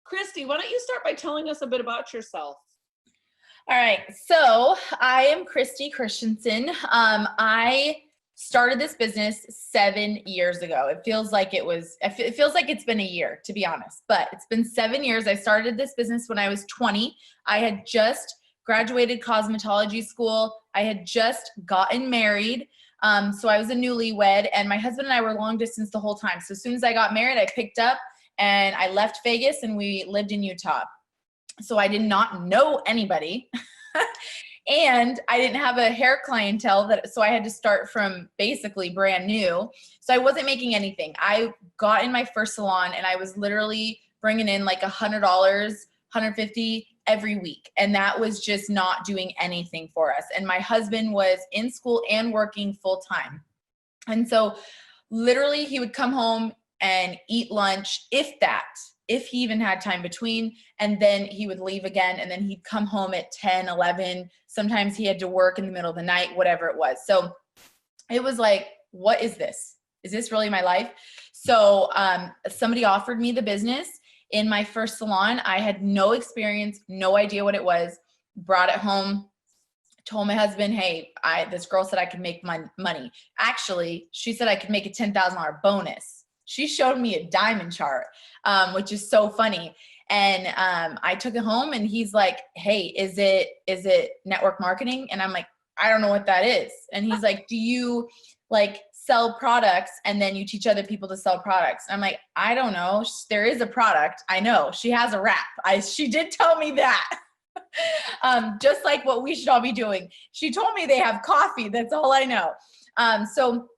Christy, why don't you start by telling us a bit about yourself? All right, so I am Christy Christensen. I started this business 7 years ago. It feels like it's been a year, to be honest, but it's been 7 years. I started this business when I was 20. I had just graduated cosmetology school. I had just gotten married. So I was a newlywed, and my husband and I were long distance the whole time. So as soon as I got married, I picked up and I left Vegas and we lived in Utah. So I did not know anybody and I didn't have a hair clientele so I had to start from basically brand new. So I wasn't making anything. I got in my first salon and I was literally bringing in like $100, $150 every week. And that was just not doing anything for us. And my husband was in school and working full time. And so literally he would come home and eat lunch, if he even had time between, and then he would leave again, and then he'd come home at 10, 11. Sometimes he had to work in the middle of the night, whatever it was. So it was like, what is this? Is this really my life? So somebody offered me the business in my first salon. I had no experience, no idea what it was, brought it home, told my husband, hey, this girl said I could make money. Actually, she said I could make a $10,000 bonus. She showed me a diamond chart, which is so funny. And I took it home and he's like, hey, is it network marketing? And I'm like, I don't know what that is. And he's like, do you like sell products and then you teach other people to sell products? I'm like, I don't know. There is a product. I know she has a wrap. She did tell me that. Just like what we should all be doing. She told me they have coffee. That's all I know. So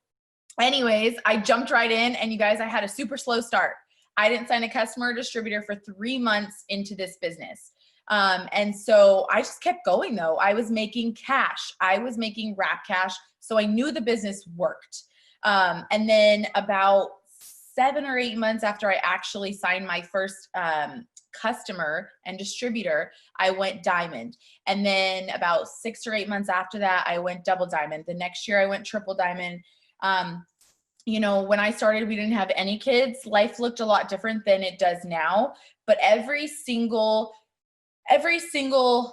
anyways, I jumped right in, and you guys, I had a super slow start. I didn't sign a customer or distributor for 3 months into this business. And so I just kept going though. I was making cash. I was making wrap cash. So I knew the business worked. And then about 7 or 8 months after I actually signed my first customer and distributor, I went diamond. And then about 6 or 8 months after that, I went double diamond. The next year I went triple diamond. You know, when I started, we didn't have any kids. Life looked a lot different than it does now, but every single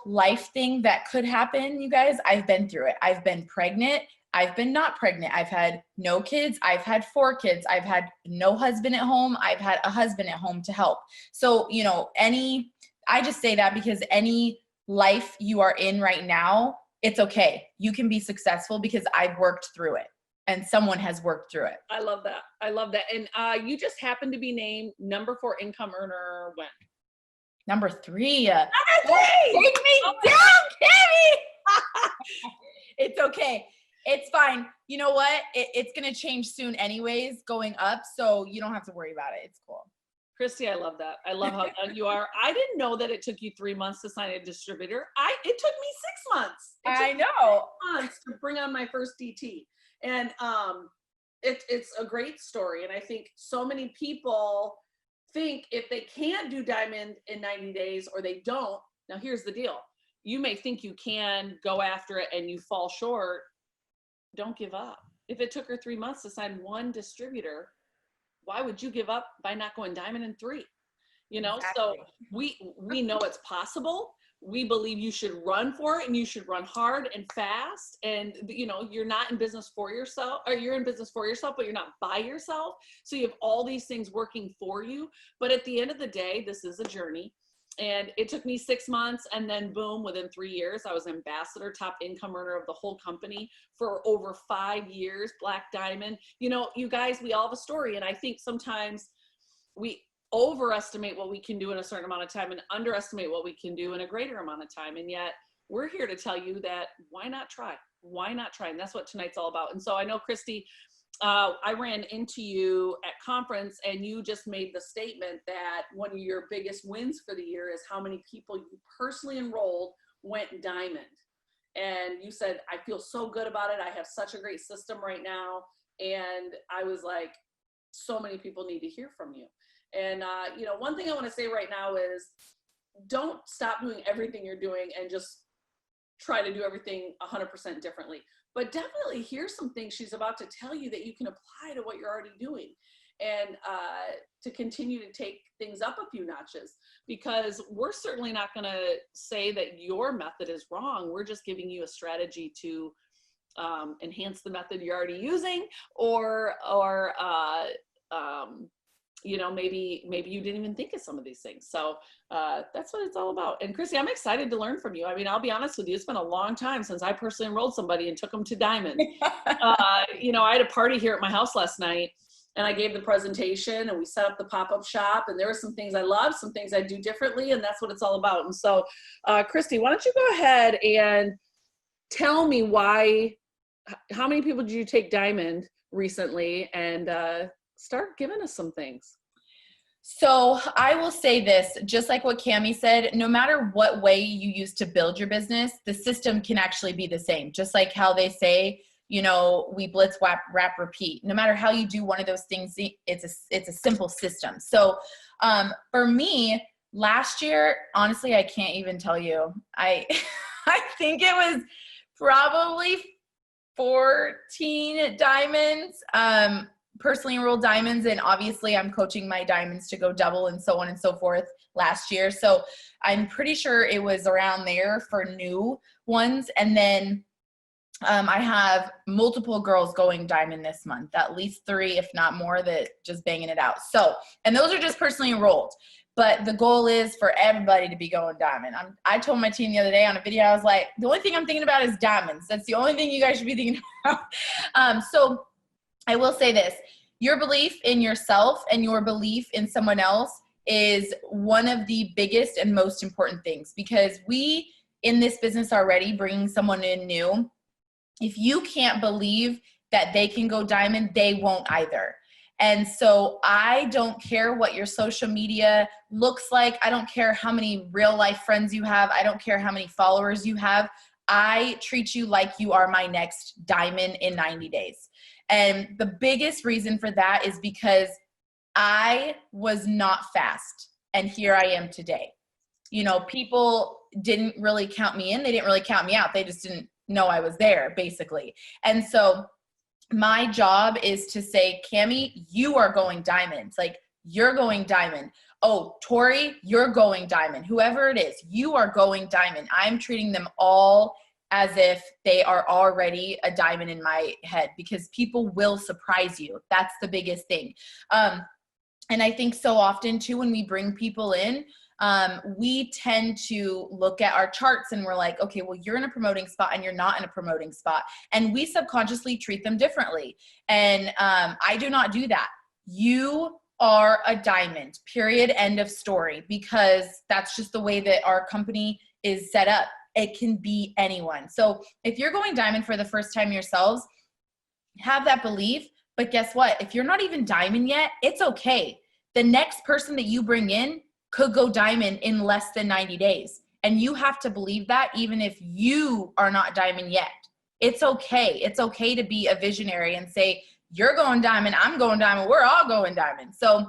life thing that could happen, you guys, I've been through it. I've been pregnant. I've been not pregnant. I've had no kids. I've had 4 kids. I've had no husband at home. I've had a husband at home to help. So, you know, I just say that because any life you are in right now, it's okay. You can be successful because I've worked through it. And someone has worked through it. I love that. I love that. And you just happened to be named number 4 income earner when? Number 3. Number 3! Take me down, Kimmy! It's okay. It's fine. You know what? It's going to change soon anyways, going up. So you don't have to worry about it. It's cool. Christy, I love that. I love how young you are. I didn't know that it took you 3 months to sign a distributor. It took me 6 months. I know. 6 months to bring on my first DT. And it's a great story. And I think so many people think if they can't do diamond in 90 days or they don't, now here's the deal. You may think you can go after it and you fall short. Don't give up. If it took her 3 months to sign one distributor, why would you give up by not going diamond in 3? You know, exactly. So we know it's possible. We believe you should run for it and you should run hard and fast. And, you know, you're not in business for yourself, or you're in business for yourself, but you're not by yourself. So you have all these things working for you. But at the end of the day, this is a journey. And it took me 6 months, and then boom, within 3 years, I was ambassador, top income earner of the whole company for over 5 years, Black Diamond. You know, you guys, we all have a story. And I think sometimes we overestimate what we can do in a certain amount of time and underestimate what we can do in a greater amount of time. And yet we're here to tell you that why not try? Why not try? And that's what tonight's all about. And so I know, Christy, I ran into you at conference and you just made the statement that one of your biggest wins for the year is how many people you personally enrolled went diamond. And you said, I feel so good about it. I have such a great system right now. And I was like, so many people need to hear from you. And, you know, one thing I want to say right now is don't stop doing everything you're doing and just try to do everything 100% differently. But definitely here's some things she's about to tell you that you can apply to what you're already doing. and to continue to take things up a few notches, because we're certainly not going to say that your method is wrong. We're just giving you a strategy to enhance the method you're already using, or you know, maybe you didn't even think of some of these things. So that's what it's all about. And Chrissy, I'm excited to learn from you. I mean, I'll be honest with you, it's been a long time since I personally enrolled somebody and took them to Diamond. You know, I had a party here at my house last night, and I gave the presentation, and we set up the pop-up shop, and there were some things I love, some things I do differently, and that's what it's all about. And so, Christy, why don't you go ahead and tell me how many people did you take Diamond recently, and start giving us some things. So I will say this, just like what Cammie said, no matter what way you use to build your business, the system can actually be the same. Just like how they say, you know, we blitz, wrap, repeat. No matter how you do one of those things, it's a simple system. So for me, last year, honestly, I can't even tell you. I think it was probably 14 diamonds, personally enrolled diamonds. And obviously I'm coaching my diamonds to go double and so on and so forth last year. So I'm pretty sure it was around there for new ones. And then I have multiple girls going diamond this month, at least 3, if not more, that just banging it out. So, and those are just personally enrolled. But the goal is for everybody to be going diamond. I told my team the other day on a video, I was like, the only thing I'm thinking about is diamonds. That's the only thing you guys should be thinking about. So I will say this, your belief in yourself and your belief in someone else is one of the biggest and most important things, because we in this business already, bringing someone in new, if you can't believe that they can go diamond, they won't either. And so I don't care what your social media looks like. I don't care how many real life friends you have. I don't care how many followers you have. I treat you like you are my next diamond in 90 days. And the biggest reason for that is because I was not fast. And here I am today. You know, people didn't really count me in. They didn't really count me out. They just didn't know I was there, basically. And so my job is to say, Cammie, you are going diamond. Like, you're going diamond. Oh, Tori, you're going diamond. Whoever it is, you are going diamond. I'm treating them all as if they are already a diamond in my head, because people will surprise you. That's the biggest thing. And I think so often too, when we bring people in, we tend to look at our charts and we're like, okay, well, you're in a promoting spot and you're not in a promoting spot. And we subconsciously treat them differently. And I do not do that. You are a diamond, period, end of story, because that's just the way that our company is set up. It can be anyone. So if you're going diamond for the first time yourselves, have that belief. But guess what? If you're not even diamond yet, it's okay. The next person that you bring in could go diamond in less than 90 days. And you have to believe that, even if you are not diamond yet. It's okay. It's okay to be a visionary and say, you're going diamond, I'm going diamond, we're all going diamond. So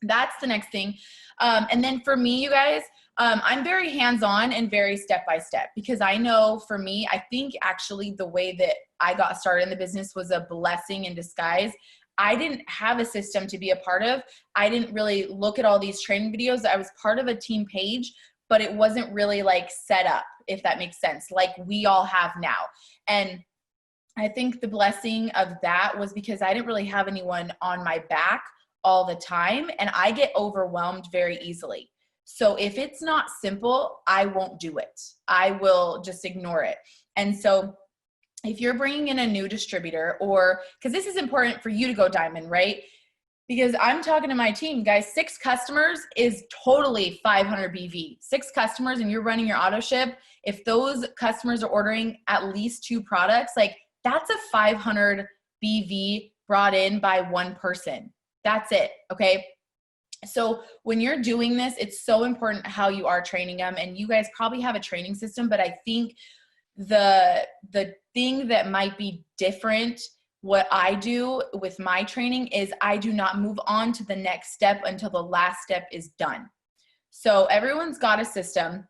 that's the next thing. And then for me, you guys, I'm very hands-on and very step-by-step, because I know for me, I think actually the way that I got started in the business was a blessing in disguise. I didn't have a system to be a part of. I didn't really look at all these training videos. I was part of a team page, but it wasn't really like set up, if that makes sense, like we all have now. And I think the blessing of that was because I didn't really have anyone on my back all the time, and I get overwhelmed very easily. So if it's not simple, I won't do it. I will just ignore it. And so if you're bringing in a new distributor, or because this is important for you to go diamond, right? Because I'm talking to my team, guys, 6 customers is totally 500 BV. 6 customers and you're running your auto ship. If those customers are ordering at least 2 products, like that's a 500 BV brought in by one person. That's it. Okay. So when you're doing this, it's so important how you are training them. And you guys probably have a training system, but I think the thing that might be different, what I do with my training, is I do not move on to the next step until the last step is done. So everyone's got a system,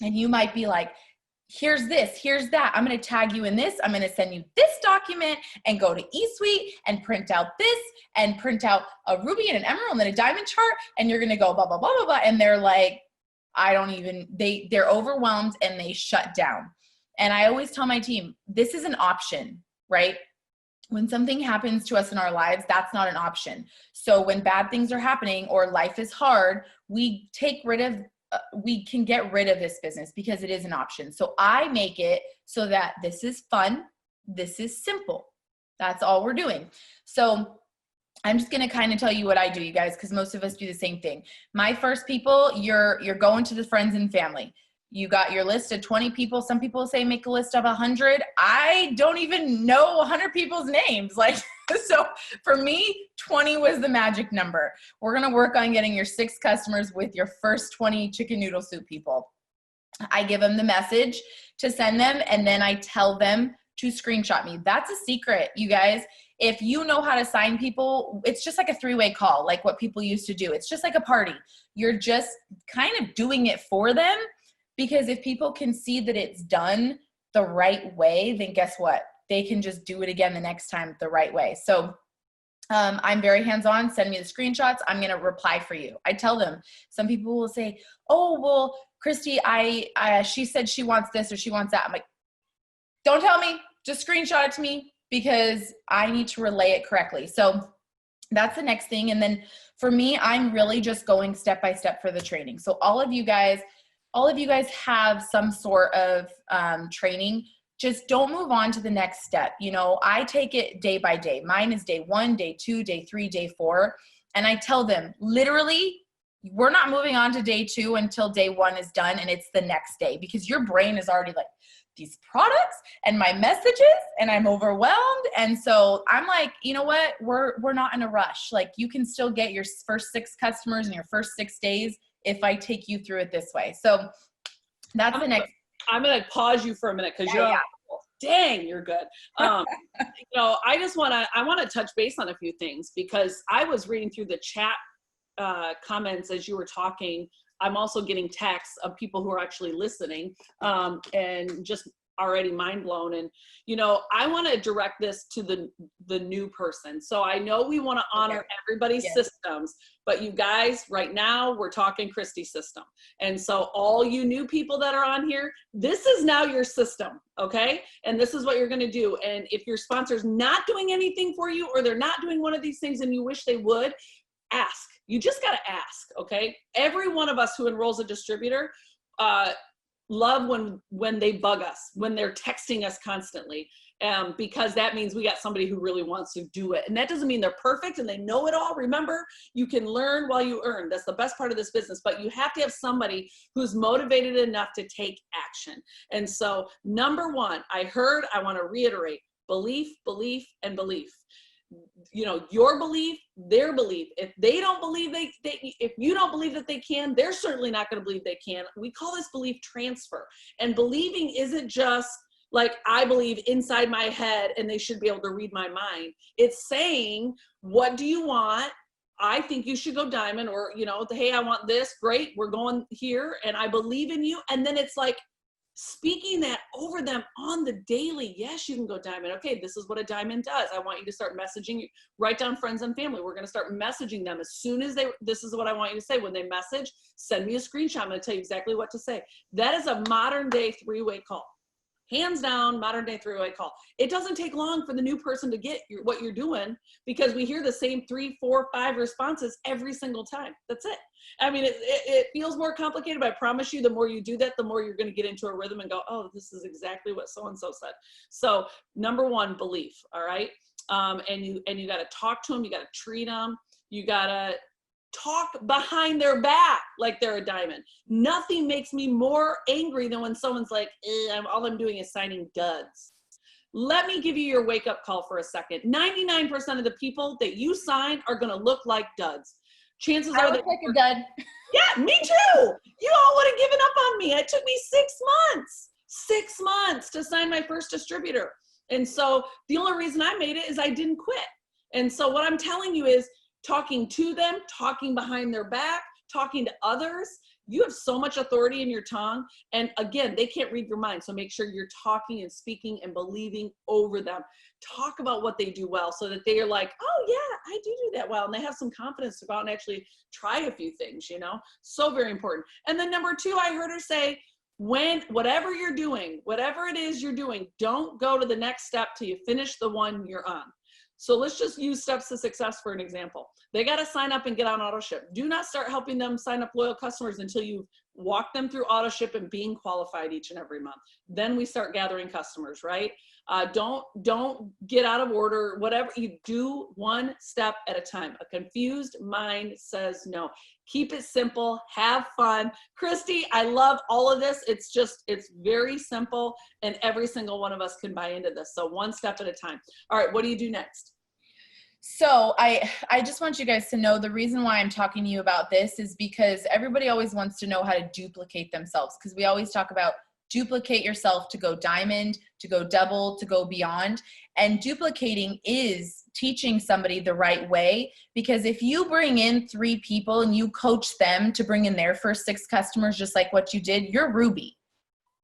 and you might be like, here's this, here's that. I'm going to tag you in this. I'm going to send you this document and go to eSuite and print out this and print out a ruby and an emerald and then a diamond chart. And you're going to go blah, blah, blah, blah, blah. And they're like, they're overwhelmed and they shut down. And I always tell my team, this is an option, right? When something happens to us in our lives, that's not an option. So when bad things are happening or life is hard, we can get rid of this business because it is an option. So I make it so that this is fun. This is simple. That's all we're doing. So I'm just going to kind of tell you what I do, you guys, because most of us do the same thing. My first people, you're going to the friends and family. You got your list of 20 people. Some people say make a list of 100. I don't even know 100 people's names. Like, so for me, 20 was the magic number. We're going to work on getting your 6 customers with your first 20 chicken noodle soup people. I give them the message to send them, and then I tell them to screenshot me. That's a secret, you guys. If you know how to sign people, it's just like a 3-way call, like what people used to do. It's just like a party. You're just kind of doing it for them. Because if people can see that it's done the right way, then guess what? They can just do it again the next time the right way. So I'm very hands-on. Send me the screenshots. I'm going to reply for you. I tell them. Some people will say, oh, well, Christy, she said she wants this or she wants that. I'm like, don't tell me. Just screenshot it to me because I need to relay it correctly. So that's the next thing. And then for me, I'm really just going step by step for the training. So all of you guys have some sort of training. Just don't move on to the next step. You know, I take it day by day. Mine is day 1, day 2, day 3, day 4. And I tell them, literally, we're not moving on to day 2 until day 1 is done and it's the next day, because your brain is already like, these products and my messages, and I'm overwhelmed. And so I'm like, you know what? We're not in a rush. Like, you can still get your first 6 customers in your first 6 days if I take you through it this way. So that's the next. I'm going to pause you for a minute because dang, you're good. I want to touch base on a few things because I was reading through the chat comments as you were talking. I'm also getting texts of people who are actually listening and just already mind blown. And, I want to direct this to the new person. So I know we want to honor everybody's systems, but you guys, right now we're talking Christy's system. And so all you new people that are on here, this is now your system. Okay. And this is what you're going to do. And if your sponsor's not doing anything for you, or they're not doing one of these things and you wish they would, ask. You just got to ask. Okay. Every one of us who enrolls a distributor, love when they bug us, when they're texting us constantly, because that means we got somebody who really wants to do it. And that doesn't mean they're perfect and they know it all. Remember, you can learn while you earn. That's the best part of this business, but you have to have somebody who's motivated enough to take action. And so number 1, I want to reiterate, belief, belief, and belief. Your belief, their belief. If they don't believe if you don't believe that they can, they're certainly not going to believe they can. We call this belief transfer. And believing isn't just like, I believe inside my head and they should be able to read my mind. It's saying, what do you want? I think you should go diamond, or, hey, I want this. Great. We're going here and I believe in you. And then it's like, speaking that over them on the daily. Yes, you can go diamond. Okay, this is what a diamond does. I want you to start messaging, write down friends and family. We're going to start messaging them as soon as this is what I want you to say. When they message, send me a screenshot. I'm going to tell you exactly what to say. That is a modern day 3-way call. Hands down, modern day 3-way call. It doesn't take long for the new person to get what you're doing, because we hear the same 3, 4, 5 responses every single time. That's it. I mean, it feels more complicated, but I promise you, the more you do that, the more you're going to get into a rhythm and go, oh, this is exactly what so-and-so said. So number 1, belief. All right. And you got to talk to them. You got to treat them. You got to talk behind their back like they're a diamond. Nothing makes me more angry than when someone's like, all I'm doing is signing duds. Let me give you your wake-up call for a second. 99% of the people that you sign are going to look like duds. Chances are look like a dud. Yeah, me too. You all would have given up on me. It took me 6 months to sign my first distributor. And so the only reason I made it is I didn't quit. And so what I'm telling you is, talking to them, talking behind their back, talking to others, you have so much authority in your tongue. And again, they can't read your mind. So make sure you're talking and speaking and believing over them. Talk about what they do well so that they are like, oh yeah, I do that well. And they have some confidence to go out and actually try a few things, you know? So very important. And then number 2, I heard her say, whatever you're doing, whatever it is you're doing, don't go to the next step till you finish the one you're on. So let's just use steps to success for an example. They got to sign up and get on AutoShip. Do not start helping them sign up loyal customers until you've walked them through AutoShip and being qualified each and every month. Then we start gathering customers, right? Don't get out of order. Whatever you do, one step at a time. A confused mind says no. Keep it simple. Have fun. Christy, I love all of this. It's very simple, and every single one of us can buy into this. So one step at a time. All right, what do you do next? So I just want you guys to know the reason why I'm talking to you about this is because everybody always wants to know how to duplicate themselves, because we always talk about duplicate yourself to go diamond, to go double, to go beyond. And duplicating is teaching somebody the right way, because if you bring in 3 people and you coach them to bring in their first 6 customers, just like what you did, you're Ruby.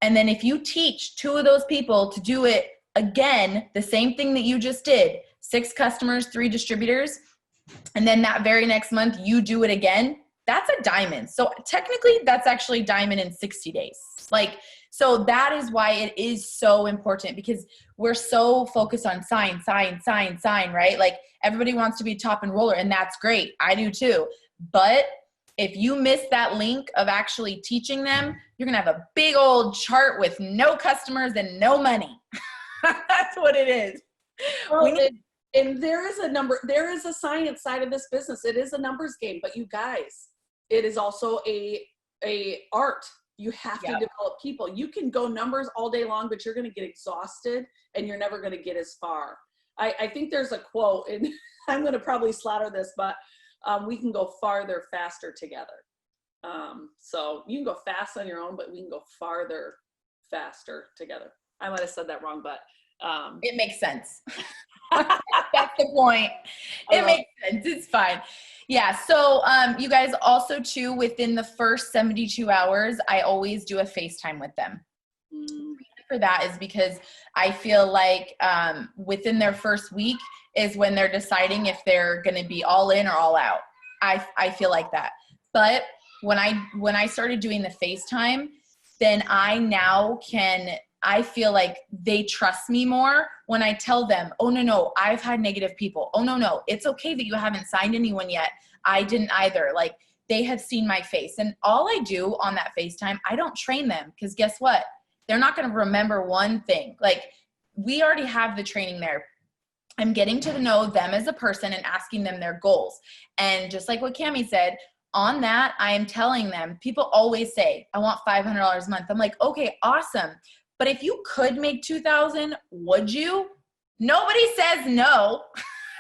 And then if you teach 2 of those people to do it again, the same thing that you just did, 6 customers, 3 distributors, and then that very next month you do it again, that's a diamond. So technically that's actually diamond in 60 days. So that is why it is so important, because we're so focused on sign, right? Like everybody wants to be top enroller, and that's great. I do too. But if you miss that link of actually teaching them, you're going to have a big old chart with no customers and no money. That's what it is. Well, and there is a science side of this business. It is a numbers game, but you guys, it is also a art. You have to develop people. You can go numbers all day long, but you're going to get exhausted and you're never going to get as far. I think there's a quote, and I'm going to probably slaughter this, but we can go farther, faster together. So you can go fast on your own, but we can go farther, faster together. I might have said that wrong, but it makes sense. That's the point. It makes sense. It's fine. Yeah. So you guys also too, within the first 72 hours, I always do a FaceTime with them. The reason for that is because I feel like within their first week is when they're deciding if they're going to be all in or all out. I feel like that. But when I started doing the FaceTime, then I feel like they trust me more when I tell them, oh, no, I've had negative people. Oh, no, it's okay that you haven't signed anyone yet. I didn't either. Like, they have seen my face. And all I do on that FaceTime, I don't train them, because guess what? They're not going to remember one thing. Like, we already have the training there. I'm getting to know them as a person and asking them their goals. And just like what Cammie said, on that, I am telling them, people always say, I want $500 a month. I'm like, okay, awesome. But if you could make $2,000, would you? Nobody says no.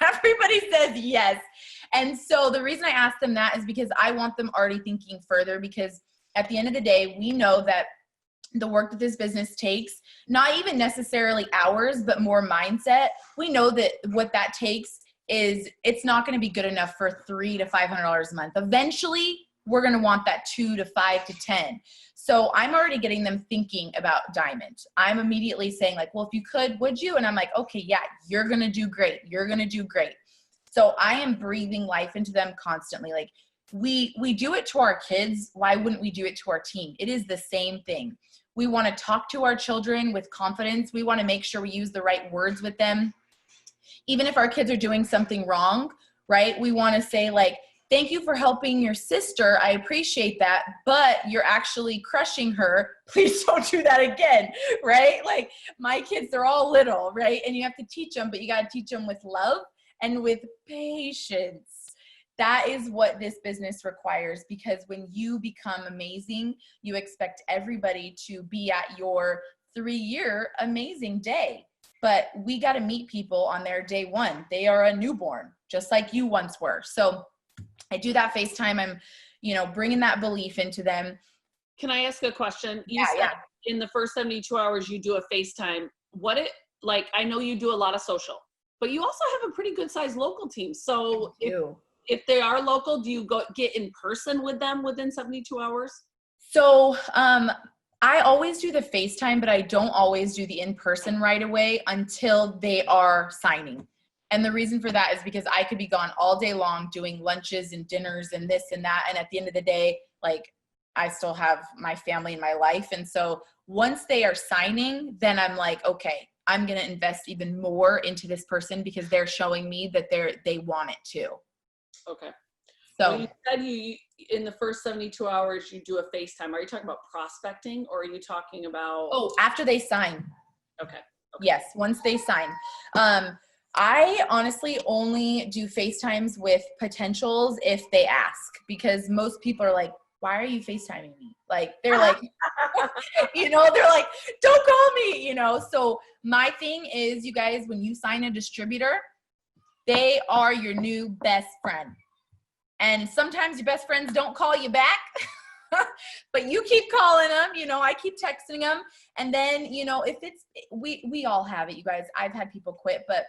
Everybody says yes. And so the reason I ask them that is because I want them already thinking further, because at the end of the day, we know that the work that this business takes, not even necessarily hours, but more mindset. We know that what that takes is it's not going to be good enough for $300 to $500 a month. Eventually, we're going to want that 2 to 5 to 10. So I'm already getting them thinking about diamond. I'm immediately saying like, well, if you could, would you? And I'm like, okay, yeah, you're going to do great. You're going to do great. So I am breathing life into them constantly. Like we do it to our kids. Why wouldn't we do it to our team? It is the same thing. We want to talk to our children with confidence. We want to make sure we use the right words with them. Even if our kids are doing something wrong, right? We want to say like, thank you for helping your sister. I appreciate that, but you're actually crushing her. Please don't do that again, right? Like my kids, they're all little, right? And you have to teach them, but you got to teach them with love and with patience. That is what this business requires, because when you become amazing, you expect everybody to be at your 3-year amazing day. But we got to meet people on their day one. They are a newborn, just like you once were. So I do that FaceTime. I'm, bringing that belief into them. Can I ask a question? You said in the first 72 hours, you do a FaceTime. I know you do a lot of social, but you also have a pretty good sized local team. So if they are local, do you go get in person with them within 72 hours? So, I always do the FaceTime, but I don't always do the in-person right away until they are signing. And the reason for that is because I could be gone all day long doing lunches and dinners and this and that. And at the end of the day, like, I still have my family and my life. And so once they are signing, then I'm like, okay, I'm going to invest even more into this person because they're showing me that they want it too. Okay. So when you said you in the first 72 hours you do a FaceTime, are you talking about prospecting or are you talking about? Oh, after they sign. Okay. Yes, once they sign. I honestly only do FaceTimes with potentials if they ask, because most people are like, why are you FaceTiming me? Like, they're like, they're like, don't call me, So my thing is, you guys, when you sign a distributor, they are your new best friend. And sometimes your best friends don't call you back, but you keep calling them, I keep texting them. And then, if it's, we all have it, you guys. I've had people quit, but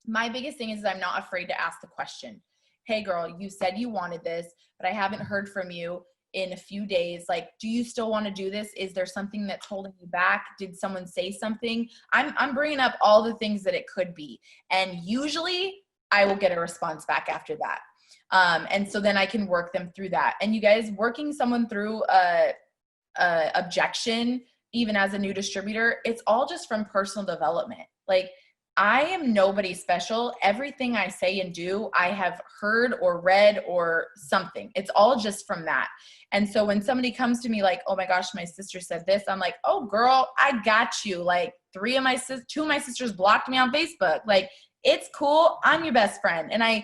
my biggest thing is I'm not afraid to ask the question. Hey girl, you said you wanted this, but I haven't heard from you in a few days. Like, do you still want to do this? Is there something that's holding you back? Did someone say something? I'm bringing up all the things that it could be. And usually I will get a response back after that. And so then I can work them through that. And you guys, working someone through a objection, even as a new distributor, it's all just from personal development. Like, I am nobody special. Everything I say and do, I have heard or read or something. It's all just from that. And so when somebody comes to me like, oh my gosh, my sister said this, I'm like, oh girl, I got you. Like, two of my sisters blocked me on Facebook. Like, it's cool. I'm your best friend. And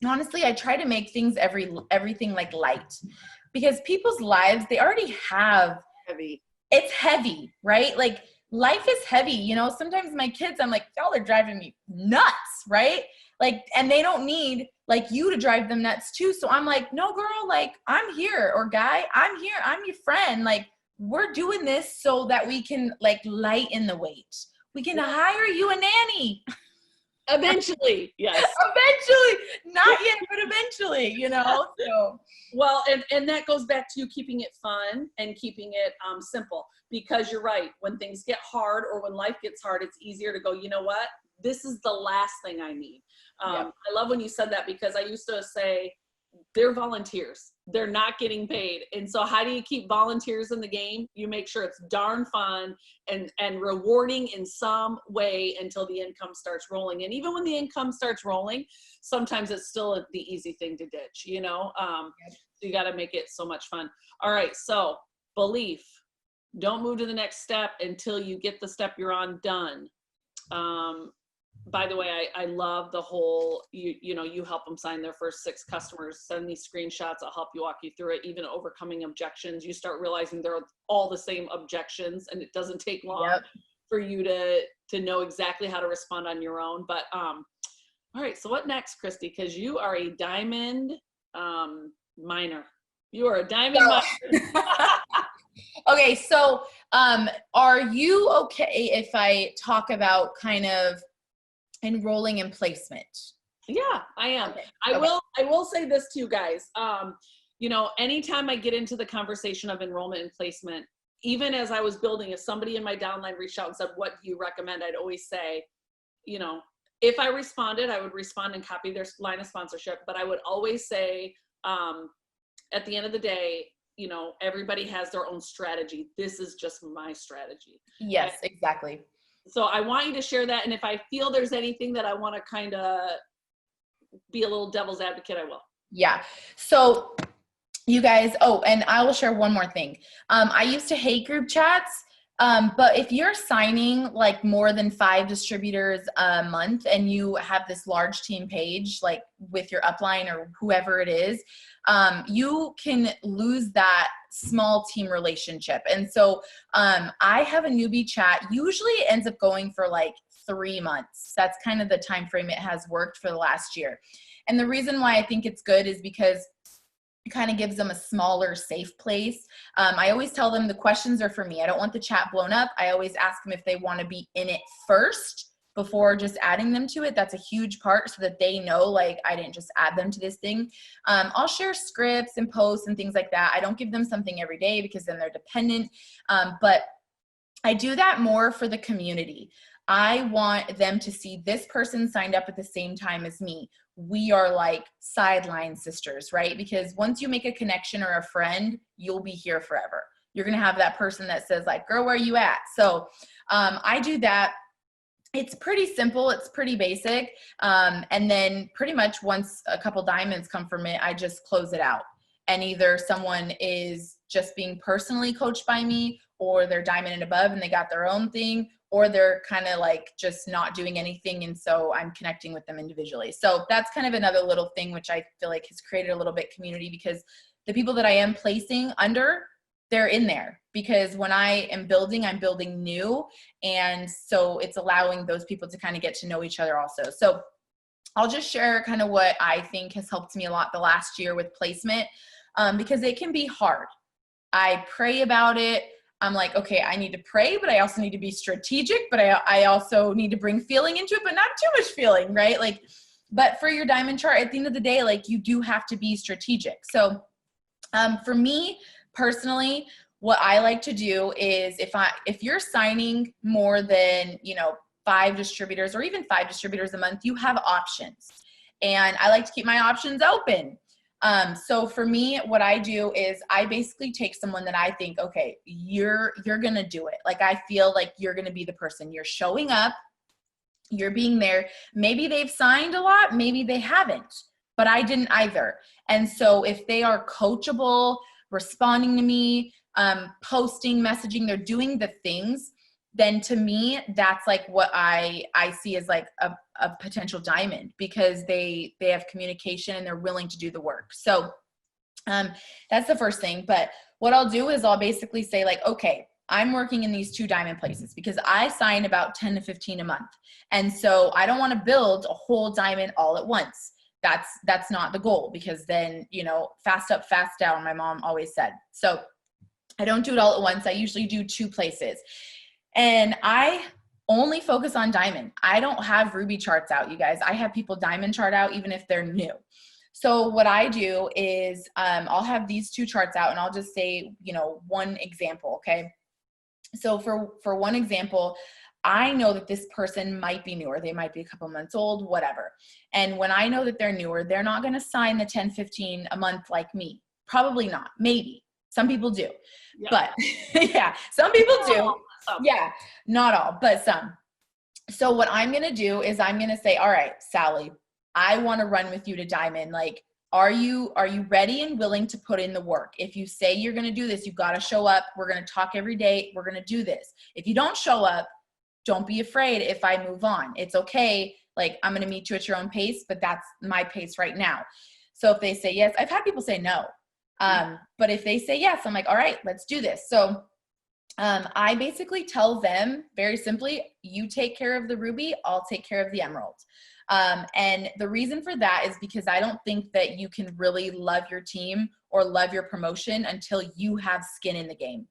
honestly, I try to make things everything like light, because people's lives, they already have Heavy. It's heavy, right? Like, life is heavy. Sometimes my kids, I'm like, y'all are driving me nuts, right? Like, and they don't need like you to drive them nuts too. So I'm like, no girl, like, I'm here, or guy, I'm here. I'm your friend. Like, we're doing this so that we can like lighten the weight. We can hire you a nanny. Eventually, yes. Eventually, not yet, but eventually, so. Well, and that goes back to you keeping it fun and keeping it simple, because you're right. When things get hard or when life gets hard, it's easier to go, you know what? This is the last thing I need. Yep. I love when you said that, because I used to say they're volunteers. They're not getting paid. And so how do you keep volunteers in the game? You make sure it's darn fun and rewarding in some way until the income starts rolling. And even when the income starts rolling, sometimes it's still the easy thing to ditch, So you got to make it so much fun. All right. So belief, don't move to the next step until you get the step you're on done. By the way, I love the whole, you help them sign their first 6 customers, send me screenshots. I'll help you walk you through it. Even overcoming objections, you start realizing they're all the same objections, and it doesn't take long for you to know exactly how to respond on your own. But, all right. So what next, Christy? Because you are a diamond miner. You are a diamond miner. Okay. So, are you okay if I talk about kind of enrolling in placement? Yeah, I am. Okay. I will say this to you guys. Anytime I get into the conversation of enrollment and placement, even as I was building, if somebody in my downline reached out and said, what do you recommend? I'd always say, if I responded, I would respond and copy their line of sponsorship. But I would always say, at the end of the day, everybody has their own strategy. This is just my strategy. Yes, exactly. So I want you to share that. And if I feel there's anything that I want to kind of be a little devil's advocate, I will. Yeah. So you guys, and I will share one more thing. I used to hate group chats. But if you're signing like more than 5 distributors a month and you have this large team page, like with your upline or whoever it is, you can lose that small team relationship. And so I have a newbie chat. Usually it ends up going for like 3 months. That's kind of the time frame it has worked for the last year. And the reason why I think it's good is because it kind of gives them a smaller, safe place. I always tell them the questions are for me. I don't want the chat blown up. I always ask them if they want to be in it first before just adding them to it. That's a huge part, so that they know, like, I didn't just add them to this thing. I'll share scripts and posts and things like that. I don't give them something every day because then they're dependent. But I do that more for the community. I want them to see this person signed up at the same time as me. We are like sideline sisters, right? Because once you make a connection or a friend, you'll be here forever. You're going to have that person that says like, girl, where are you at? So I do that. It's pretty simple. It's pretty basic. And then pretty much once a couple diamonds come from it, I just close it out. And either someone is just being personally coached by me, or they're diamond and above and they got their own thing, or they're kind of like just not doing anything. And so I'm connecting with them individually. So that's kind of another little thing, which I feel like has created a little bit community, because the people that I am placing under, they're in there, because when I am building, I'm building new. And so it's allowing those people to kind of get to know each other also. So I'll just share kind of what I think has helped me a lot the last year with placement, because it can be hard. I pray about it. I'm like, okay, I need to pray, but I also need to be strategic, but I also need to bring feeling into it, but not too much feeling, right? Like, but for your diamond chart, at the end of the day, like, you do have to be strategic. So for me personally, what I like to do is if you're signing more than, 5 distributors or even 5 distributors a month, you have options. And I like to keep my options open. So for me, what I do is I basically take someone that I think, okay, you're going to do it. Like, I feel like you're going to be the person. You're showing up, you're being there. Maybe they've signed a lot, maybe they haven't, but I didn't either. And so if they are coachable, responding to me, posting, messaging, they're doing the things, then to me, that's like what I see as like a potential diamond, because they have communication and they're willing to do the work. So that's the first thing. But what I'll do is I'll basically say like, okay, I'm working in these 2 diamond places because I sign about 10 to 15 a month. And so I don't want to build a whole diamond all at once. That's not the goal, because then, fast up, fast down, my mom always said. So I don't do it all at once. I usually do 2 places. And I only focus on diamond. I don't have ruby charts out, you guys. I have people diamond chart out even if they're new. So what I do is I'll have these 2 charts out, and I'll just say, one example, okay? So for one example, I know that this person might be newer. They might be a couple months old, whatever. And when I know that they're newer, they're not going to sign the 10, 15 a month like me. Probably not. Maybe. Some people do. Yeah. But yeah, some people do. Yeah, not all, but some. So what I'm going to do is I'm going to say, all right, Sally, I want to run with you to diamond. Like, are you ready and willing to put in the work? If you say you're going to do this, you got to show up. We're going to talk every day. We're going to do this. If you don't show up, don't be afraid if I move on. It's okay. Like, I'm going to meet you at your own pace, but that's my pace right now. So if they say yes, I've had people say no. But if they say yes, I'm like, all right, let's do this. So I basically tell them very simply, you take care of the ruby, I'll take care of the emerald. And the reason for that is because I don't think that you can really love your team or love your promotion until you have skin in the game.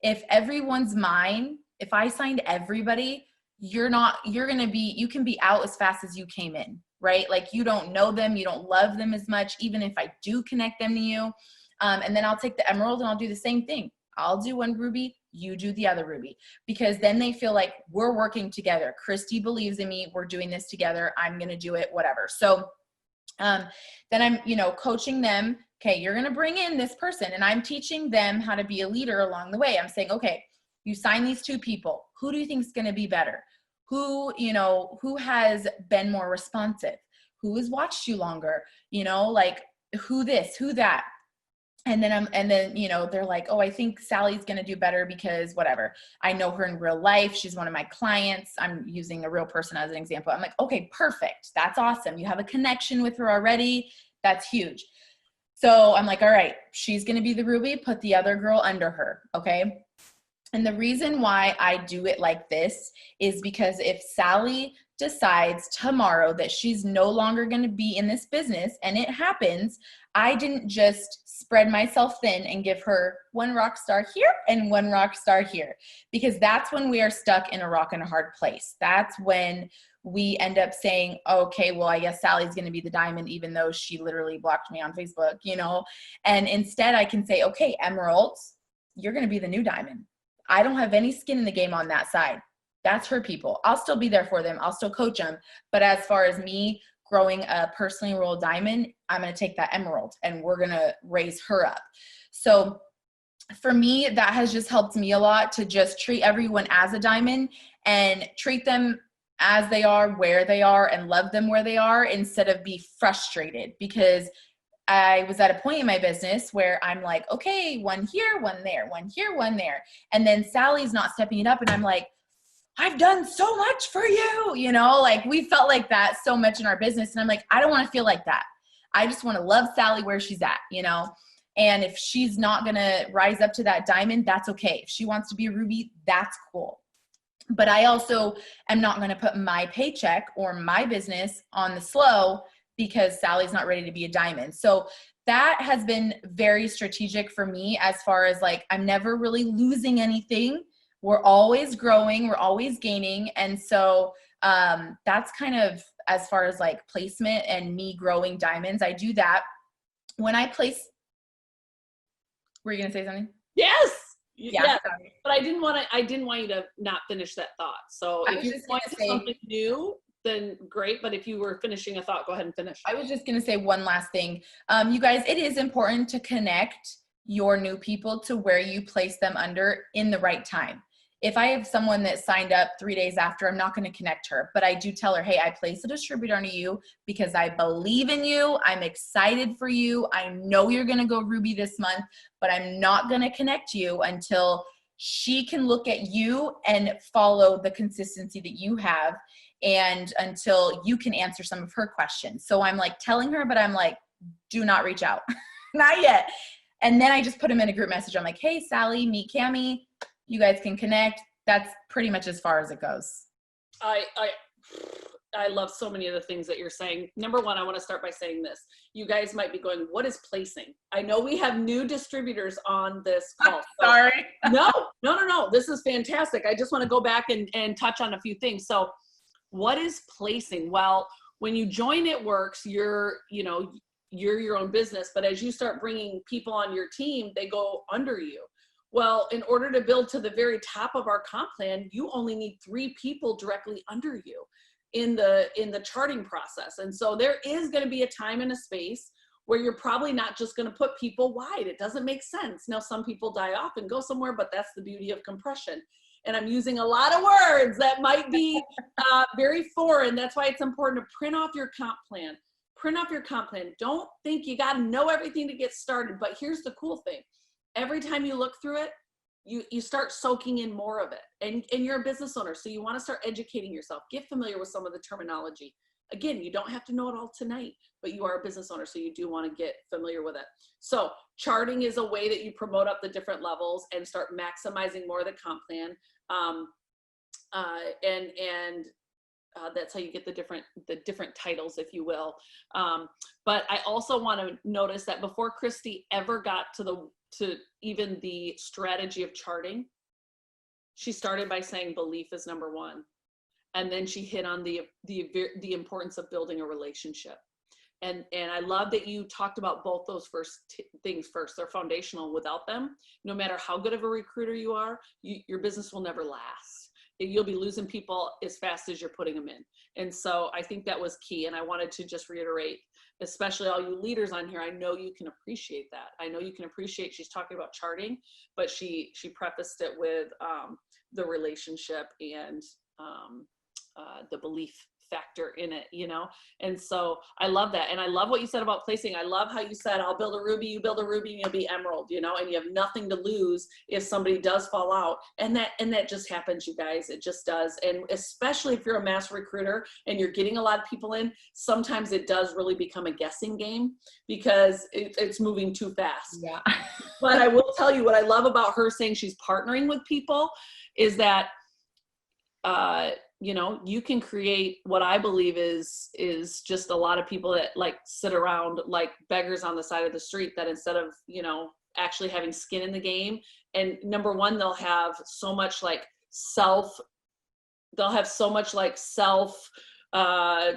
If everyone's mine, if I signed everybody, you can be out as fast as you came in, right? Like, you don't know them, you don't love them as much, even if I do connect them to you. And then I'll take the emerald and I'll do the same thing. I'll do one ruby, you do the other ruby, because then they feel like we're working together. Christy believes in me. We're doing this together. I'm going to do it, whatever. So then I'm, coaching them. Okay, you're going to bring in this person, and I'm teaching them how to be a leader along the way. I'm saying, okay, you sign these 2 people. Who do you think is going to be better? Who has been more responsive? Who has watched you longer? Like, who this, who that. And then they're like, oh, I think Sally's going to do better because whatever. I know her in real life. She's one of my clients. I'm using a real person as an example. I'm like, okay, perfect. That's awesome. You have a connection with her already. That's huge. So I'm like, all right, she's going to be the ruby. Put the other girl under her. Okay. And the reason why I do it like this is because if Sally decides tomorrow that she's no longer going to be in this business, and it happens, I didn't just spread myself thin and give her one rock star here and one rock star here, because that's when we are stuck in a rock and a hard place. That's when we end up saying, okay, well, I guess Sally's going to be the diamond, even though she literally blocked me on Facebook, you know? And instead I can say, okay, emeralds, you're going to be the new diamond. I don't have any skin in the game on that side. That's her people. I'll still be there for them. I'll still coach them. But as far as me growing a personally enrolled diamond, I'm going to take that emerald and we're going to raise her up. So for me, that has just helped me a lot to just treat everyone as a diamond and treat them as they are, where they are, and love them where they are, instead of be frustrated. Because I was at a point in my business where I'm like, okay, one here, one there, one here, one there. And then Sally's not stepping it up. And I'm like, I've done so much for you, you know, like we felt like that so much in our business. And I'm like, I don't want to feel like that. I just want to love Sally where she's at, you know? And if she's not going to rise up to that diamond, that's okay. If she wants to be a ruby, that's cool. But I also am not going to put my paycheck or my business on the slow because Sally's not ready to be a diamond. So that has been very strategic for me, as far as like, I'm never really losing anything. We're always growing, we're always gaining. And so that's kind of as far as like placement and me growing diamonds. I do that when I place. Were you going to say something? Yes. Yeah. But I didn't want you to not finish that thought. So if you want to say something new, then great. But if you were finishing a thought, go ahead and finish. I was just going to say one last thing. You guys, it is important to connect your new people to where you place them under in the right time. If I have someone that signed up 3 days after, I'm not going to connect her, but I do tell her, hey, I placed a distributor under you because I believe in you. I'm excited for you. I know you're going to go Ruby this month, but I'm not going to connect you until she can look at you and follow the consistency that you have, and until you can answer some of her questions. So I'm like telling her, but I'm like, do not reach out. Not yet. And then I just put them in a group message. I'm like, hey, Sally, meet Cammie. You guys can connect. That's pretty much as far as it goes. I love so many of the things that you're saying. Number one, I want to start by saying this. You guys might be going, what is placing? I know we have new distributors on this call. Sorry. No. This is fantastic. I just want to go back and touch on a few things. So what is placing? Well, when you join It Works, you're your own business, but as you start bringing people on your team, they go under you. Well, in order to build to the very top of our comp plan, you only need 3 people directly under you in the charting process. And so there is going to be a time and a space where you're probably not just going to put people wide. It doesn't make sense. Now, some people die off and go somewhere, but that's the beauty of compression. And I'm using a lot of words that might be very foreign. That's why it's important to print off your comp plan. Print off your comp plan. Don't think you got to know everything to get started. But here's the cool thing. Every time you look through it, you start soaking in more of it. And you're a business owner, so you want to start educating yourself. Get familiar with some of the terminology. Again, you don't have to know it all tonight, but you are a business owner, so you do want to get familiar with it. So charting is a way that you promote up the different levels and start maximizing more of the comp plan. That's how you get the different titles, if you will. But I also want to notice that before Christy ever got to even the strategy of charting, she started by saying belief is number one. And then she hit on the importance of building a relationship. And I love that you talked about both those things first. They're foundational. Without them, no matter how good of a recruiter you are, your business will never last. You'll be losing people as fast as you're putting them in. And so I think that was key. And I wanted to just reiterate, especially all you leaders on here, I know you can appreciate that. I know you can appreciate she's talking about charting, but she prefaced it with the relationship and the belief factor in it, and so I love that. And I love what you said about placing. I love how you said, I'll build a ruby, you build a ruby, and you'll be emerald, and you have nothing to lose if somebody does fall out. And that just happens, you guys. It just does. And especially if you're a mass recruiter and you're getting a lot of people in, sometimes it does really become a guessing game because it's moving too fast. Yeah. But I will tell you what I love about her saying she's partnering with people is that you know, you can create what I believe is just a lot of people that like sit around like beggars on the side of the street, that instead of, you know, actually having skin in the game. And number one, they'll have so much like self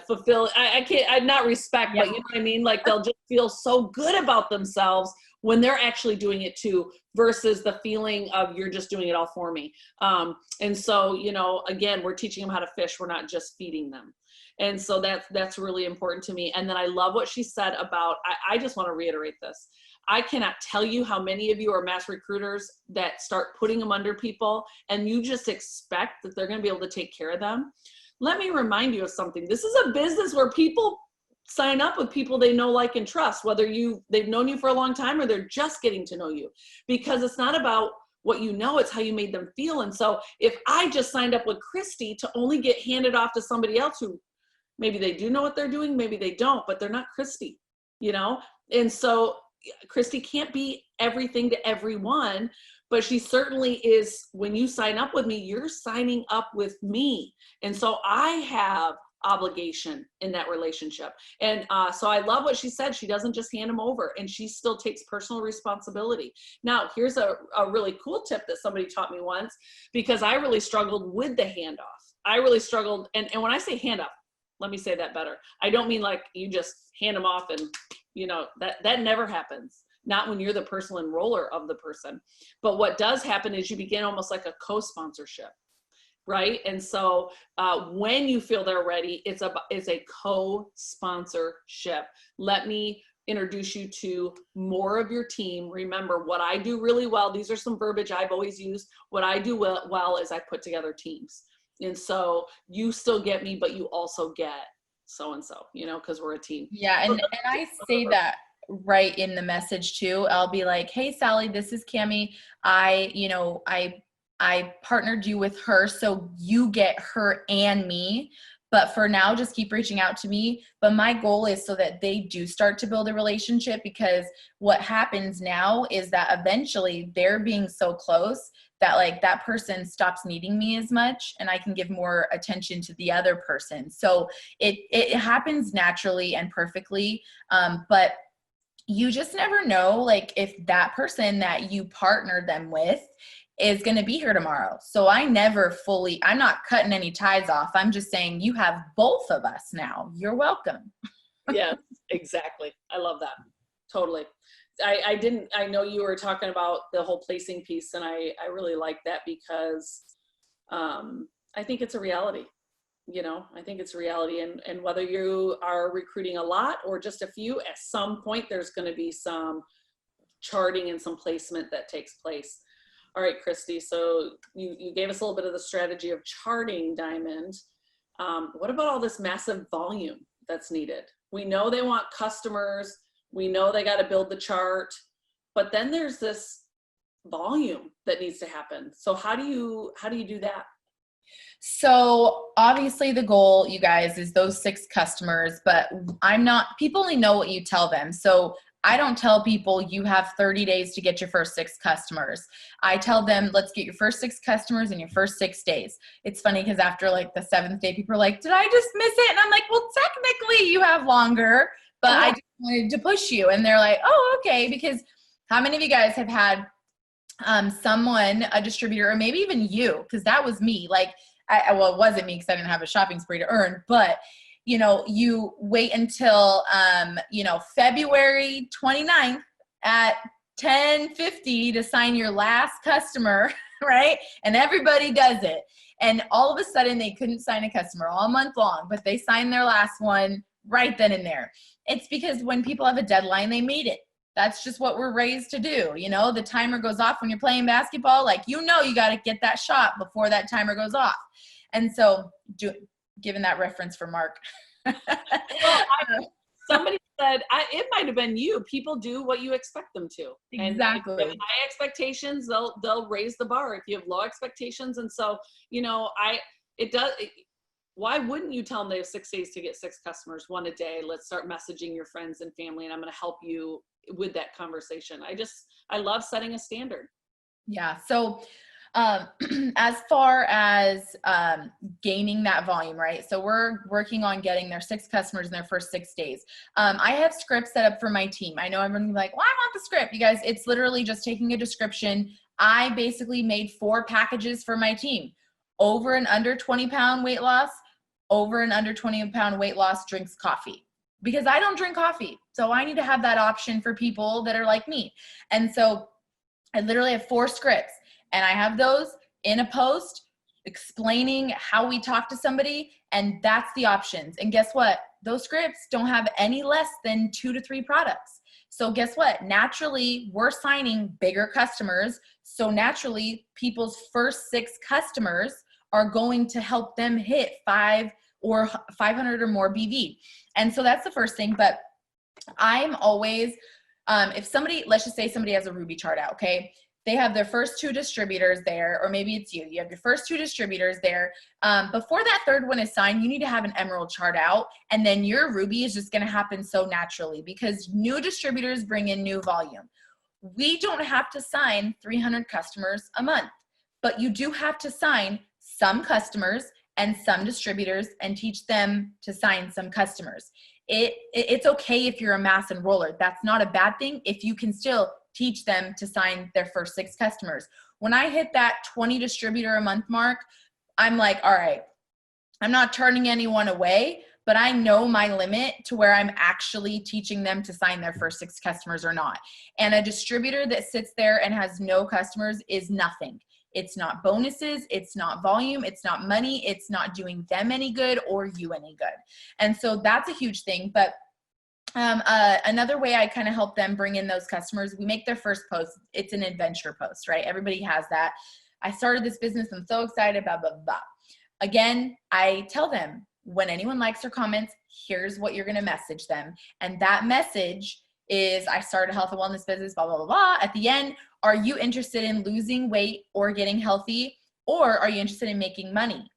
fulfill. I can't, I'm not respect, Yeah. but you know what I mean? Like they'll just feel so good about themselves when they're actually doing it too, versus the feeling of you're just doing it all for me. And so, you know, again, we're teaching them how to fish. We're not just feeding them. And so that's really important to me. And then I love what she said about, I just want to reiterate this. I cannot tell you how many of you are mass recruiters that start putting them under people and you just expect that they're going to be able to take care of them. Let me remind you of something. This is a business where people sign up with people they know, like, and trust, whether they've known you for a long time or they're just getting to know you, because it's not about what you know, it's how you made them feel. And so if I just signed up with Christy to only get handed off to somebody else who maybe they do know what they're doing, maybe they don't, but they're not Christy, you know? And so Christy can't be everything to everyone, but she certainly is. When you sign up with me, you're signing up with me. And so I have obligation in that relationship. And so I love what she said. She doesn't just hand them over, and she still takes personal responsibility. Now, here's a really cool tip that somebody taught me once, because I really struggled with the handoff. I really struggled. And when I say handoff, let me say that better. I don't mean like you just hand them off and, you know, that never happens. Not when you're the personal enroller of the person. But what does happen is you begin almost like a co-sponsorship, right? And so when you feel they're ready, it's a co-sponsorship. Let me introduce you to more of your team. Remember, what I do really well, these are some verbiage I've always used. What I do well is I put together teams. And so you still get me, but you also get so-and-so, you know, because we're a team. Yeah. And I say that right in the message too. I'll be like, hey, Sally, this is Cammie. I partnered you with her, so you get her and me. But for now, just keep reaching out to me. But my goal is so that they do start to build a relationship, because what happens now is that eventually they're being so close that like that person stops needing me as much, and I can give more attention to the other person. So it happens naturally and perfectly. But you just never know, like, if that person that you partnered them with is going to be here tomorrow. So I'm not cutting any ties off. I'm just saying you have both of us now. You're welcome. Yeah, exactly. I love that. Totally. I know you were talking about the whole placing piece, and I really like that, because I think it's a reality. You know, I think it's a reality. And whether you are recruiting a lot or just a few, at some point there's going to be some charting and some placement that takes place. All right, Christy, so you gave us a little bit of the strategy of charting Diamond. What about all this massive volume that's needed? We know they want customers. We know they got to build the chart, but then there's this volume that needs to happen. So how do you do that? So obviously the goal, you guys, is those 6 customers, but people only know what you tell them. So I don't tell people you have 30 days to get your first 6 customers. I tell them, let's get your first 6 customers in your first 6 days. It's funny because after like the 7th day, people are like, did I just miss it? And I'm like, well, technically you have longer, but I just wanted to push you. And they're like, oh, okay. Because how many of you guys have had someone, a distributor, or maybe even you, because that was me. Like, well, it wasn't me because I didn't have a shopping spree to earn, but you know, you wait until, February 29th at 10:50 to sign your last customer, right? And everybody does it. And all of a sudden they couldn't sign a customer all month long, but they signed their last one right then and there. It's because when people have a deadline, they meet it. That's just what we're raised to do. You know, the timer goes off when you're playing basketball. Like, you got to get that shot before that timer goes off. And so given that reference for Mark. Well, somebody said, it might have been you. People do what you expect them to. Exactly. And if you have high expectations, they'll raise the bar. If you have low expectations, and so, why wouldn't you tell them they have 6 days to get 6 customers, 1 a day? Let's start messaging your friends and family, and I'm going to help you with that conversation. I love setting a standard. Yeah. So As far as gaining that volume, right? So we're working on getting their 6 customers in their first 6 days. I have scripts set up for my team. I know everyone will be like, well, I want the script. You guys, it's literally just taking a description. I basically made 4 packages for my team. Over and under 20-pound weight loss, over and under 20-pound weight loss drinks coffee. Because I don't drink coffee. So I need to have that option for people that are like me. And so I literally have 4 scripts. And I have those in a post explaining how we talk to somebody, and that's the options. And guess what? Those scripts don't have any less than 2 to 3 products. So guess what? Naturally, we're signing bigger customers. So naturally, people's first 6 customers are going to help them hit 5 or 500 or more BV. And so that's the first thing. But I'm always, if somebody, let's just say somebody has a Ruby chart out, okay? They have their first 2 distributors there, or maybe it's you. You have your first 2 distributors there. Before that 3rd one is signed, you need to have an emerald chart out, and then your Ruby is just going to happen so naturally because new distributors bring in new volume. We don't have to sign 300 customers a month, but you do have to sign some customers and some distributors and teach them to sign some customers. It's okay if you're a mass enroller. That's not a bad thing if you can still teach them to sign their first 6 customers. When I hit that 20 distributor a month mark, I'm like, all right, I'm not turning anyone away, but I know my limit to where I'm actually teaching them to sign their first 6 customers or not. And a distributor that sits there and has no customers is nothing. It's not bonuses, it's not volume, it's not money, it's not doing them any good or you any good. And so that's a huge thing. But another way I kind of help them bring in those customers, we make their first post. It's an adventure post, right? Everybody has that. I started this business. I'm so excited, blah, blah, blah. Again, I tell them when anyone likes or comments, here's what you're going to message them. And that message is, I started a health and wellness business, blah, blah, blah, blah. At the end, are you interested in losing weight or getting healthy? Or are you interested in making money?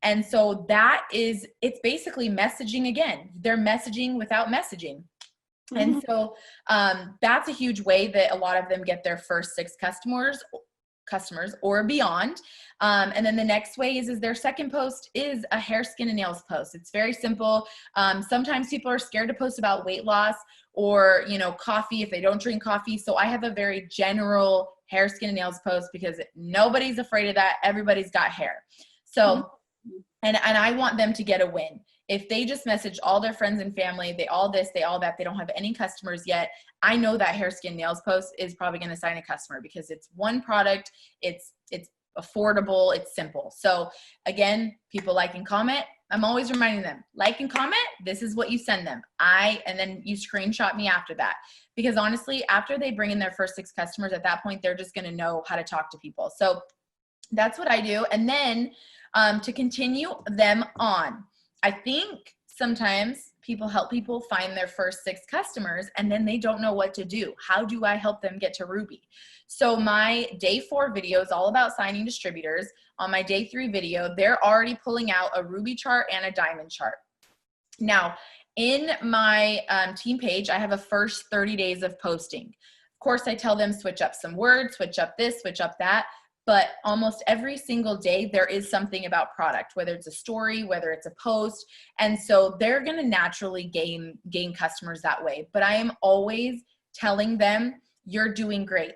And so that is, it's basically messaging again. They're messaging without messaging. And so that's a huge way that a lot of them get their first 6 customers or beyond. And then the next way is their second post is a hair, skin, and nails post. It's very simple. Sometimes people are scared to post about weight loss or, coffee if they don't drink coffee. So I have a very general hair, skin, and nails post because nobody's afraid of that. Everybody's got hair. So and I want them to get a win. If they just message all their friends and family, they all this, they all that, they don't have any customers yet, I know that hair, skin, nails post is probably going to sign a customer because it's one product, it's affordable, it's simple. So again, people like and comment. I'm always reminding them, like and comment, this is what you send them. And then you screenshot me after that. Because honestly, after they bring in their first 6 customers, at that point, they're just going to know how to talk to people. So that's what I do. And then to continue them on, I think sometimes people help people find their first 6 customers and then they don't know what to do. How do I help them get to Ruby? So my day 4 video is all about signing distributors. On my day 3 video, they're already pulling out a Ruby chart and a diamond chart. Now, in my team page, I have a first 30 days of posting. Of course, I tell them switch up some words, switch up this, switch up that. But almost every single day, there is something about product, whether it's a story, whether it's a post. And so they're going to naturally gain customers that way. But I am always telling them, you're doing great.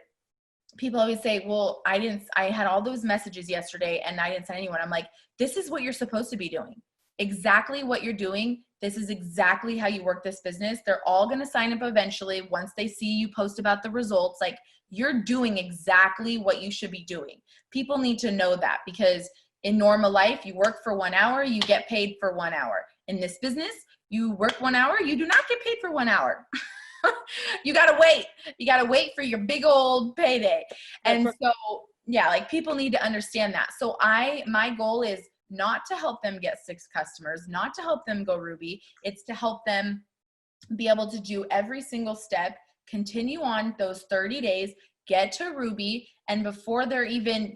People always say, well, I had all those messages yesterday and I didn't send anyone. I'm like, this is what you're supposed to be doing. Exactly what you're doing. This is exactly how you work this business. They're all going to sign up eventually once they see you post about the results. Like, you're doing exactly what you should be doing. People need to know that because in normal life, you work for 1 hour, you get paid for 1 hour. In this business, you work 1 hour, you do not get paid for 1 hour. You got to wait. You got to wait for your big old payday. And so, yeah, like people need to understand that. So my goal is not to help them get 6 customers, not to help them go Ruby. It's to help them be able to do every single step, continue on those 30 days, get to Ruby, and before they're even,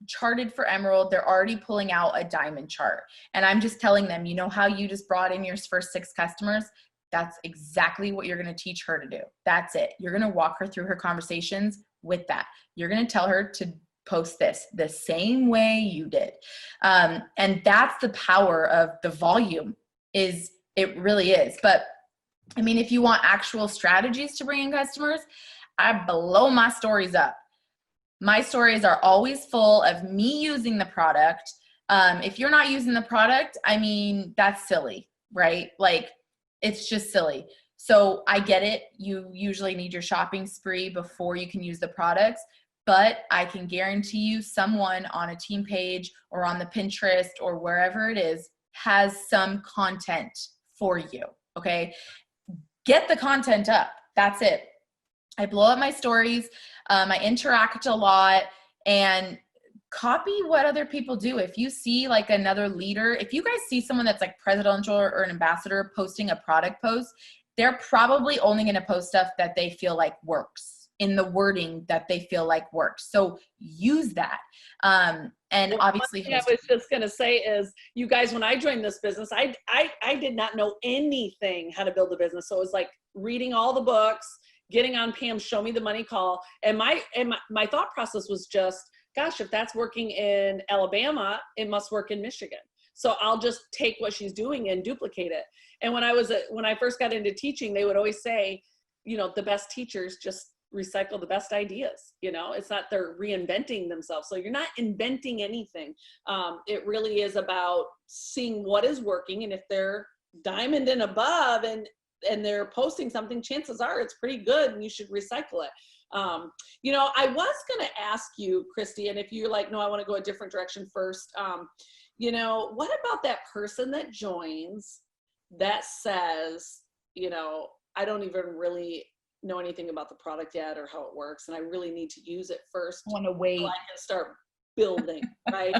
charted for Emerald, they're already pulling out a diamond chart. And I'm just telling them, how you just brought in your first 6 customers? That's exactly what you're going to teach her to do. That's it. You're going to walk her through her conversations with that. You're going to tell her to post this the same way you did. And that's the power of the volume, is it really is. But I mean, if you want actual strategies to bring in customers, I blow my stories up. My stories are always full of me using the product. If you're not using the product, I mean, that's silly, right? Like, it's just silly. So I get it. You usually need your shopping spree before you can use the products, but I can guarantee you someone on a team page or on the Pinterest or wherever it is has some content for you. Okay. Get the content up. That's it. I blow up my stories. I interact a lot, and copy what other people do. If you see like another leader, if you guys see someone that's like presidential or an ambassador posting a product post, they're probably only going to post stuff that they feel like works, in the wording that they feel like works. So use that. And obviously, I was just going to say is, you guys, when I joined this business, I did not know anything how to build a business. So it was like reading all the books, getting on Pam's Show Me the Money call. And my thought process was just, gosh, if that's working in Alabama, it must work in Michigan. So I'll just take what she's doing and duplicate it. And when I first got into teaching, they would always say, the best teachers just recycle the best ideas. It's not they're reinventing themselves. So you're not inventing anything. It really is about seeing what is working. And if they're diamond and above and they're posting something, chances are it's pretty good and you should recycle it. I was going to ask you, Christy, and if you're like, no, I want to go a different direction first. What about that person that joins that says, I don't even really know anything about the product yet or how it works, and I really need to use it first. I want to wait. So I can start building, right?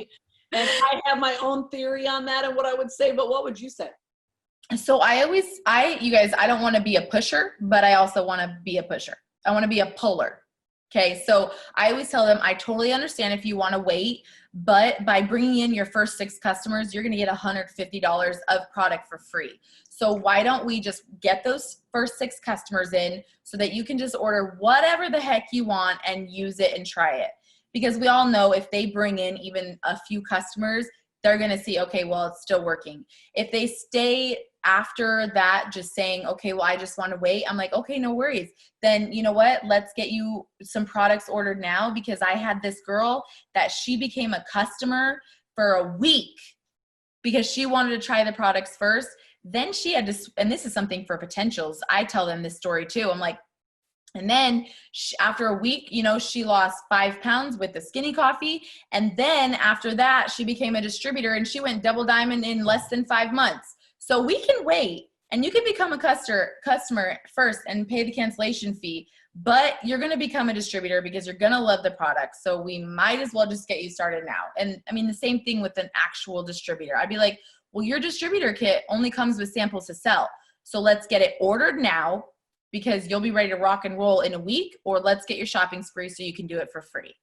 And I have my own theory on that and what I would say, but what would you say? So you guys, I don't want to be a pusher, but I also want to be a pusher. I want to be a puller. Okay. So I always tell them, I totally understand if you want to wait, but by bringing in your first 6 customers, you're going to get $150 of product for free. So why don't we just get those first 6 customers in so that you can just order whatever the heck you want and use it and try it? Because we all know if they bring in even a few customers, they're going to see, okay, well, it's still working. If they stay after that, just saying, okay, well, I just want to wait, I'm like, okay, no worries. Then you know what? Let's get you some products ordered now, because I had this girl that she became a customer for a week because she wanted to try the products first. Then she had to, and this is something for potentials. I tell them this story too. I'm like, and then after a week, she lost 5 pounds with the skinny coffee. And then after that, she became a distributor and she went double diamond in less than 5 months. So we can wait, and you can become a customer first and pay the cancellation fee, but you're going to become a distributor because you're going to love the product. So we might as well just get you started now. And I mean, the same thing with an actual distributor. I'd be like, well, your distributor kit only comes with samples to sell. So let's get it ordered now, because you'll be ready to rock and roll in a week, or let's get your shopping spree so you can do it for free.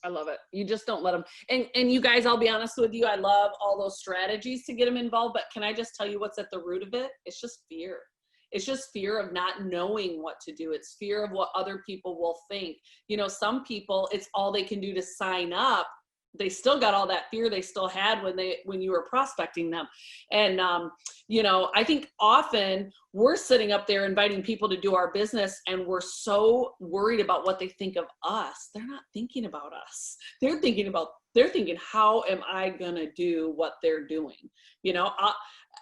I love it. You just don't let them. And you guys, I'll be honest with you, I love all those strategies to get them involved, but can I just tell you what's at the root of it? It's just fear. It's just fear of not knowing what to do. It's fear of what other people will think. Some people, it's all they can do to sign up. They still got all that fear they still had when you were prospecting them. And, I think often we're sitting up there inviting people to do our business, and we're so worried about what they think of us. They're not thinking about us. They're thinking, how am I going to do what they're doing?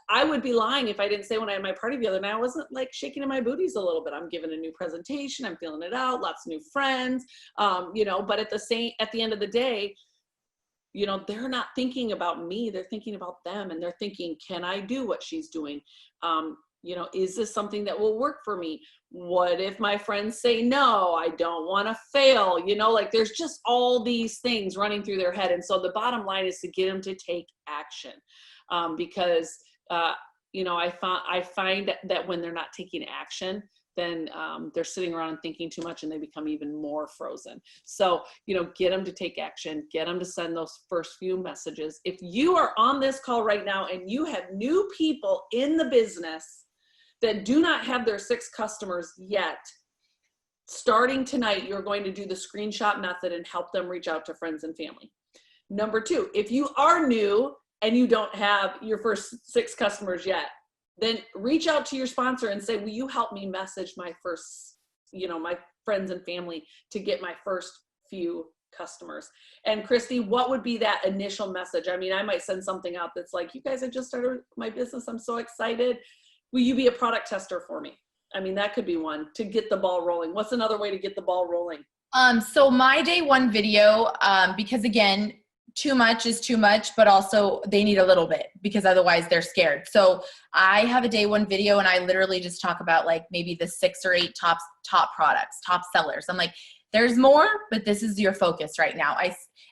I would be lying if I didn't say when I had my party the other night, I wasn't like shaking in my booties a little bit. I'm giving a new presentation. I'm feeling it out. Lots of new friends, but at the end of the day, they're not thinking about me. They're thinking about them, and they're thinking, can I do what she's doing? Is this something that will work for me? What if my friends say no? I don't want to fail. There's just all these things running through their head. And so the bottom line is to get them to take action, because I find that when they're not taking action, then they're sitting around and thinking too much, and they become even more frozen. So, get them to take action, get them to send those first few messages. If you are on this call right now and you have new people in the business that do not have their 6 customers yet, starting tonight, you're going to do the screenshot method and help them reach out to friends and family. Number 2, if you are new and you don't have your first 6 customers yet, then reach out to your sponsor and say, will you help me message my first, my friends and family to get my first few customers? And Christy, what would be that initial message? I mean, I might send something out that's like, you guys, I just started my business. I'm so excited. Will you be a product tester for me? I mean, that could be one to get the ball rolling. What's another way to get the ball rolling? So my day 1 video, because again, too much is too much, but also they need a little bit because otherwise they're scared. So I have a day 1 video and I literally just talk about like maybe the 6 or 8 top products, top sellers. I'm like, there's more, but this is your focus right now.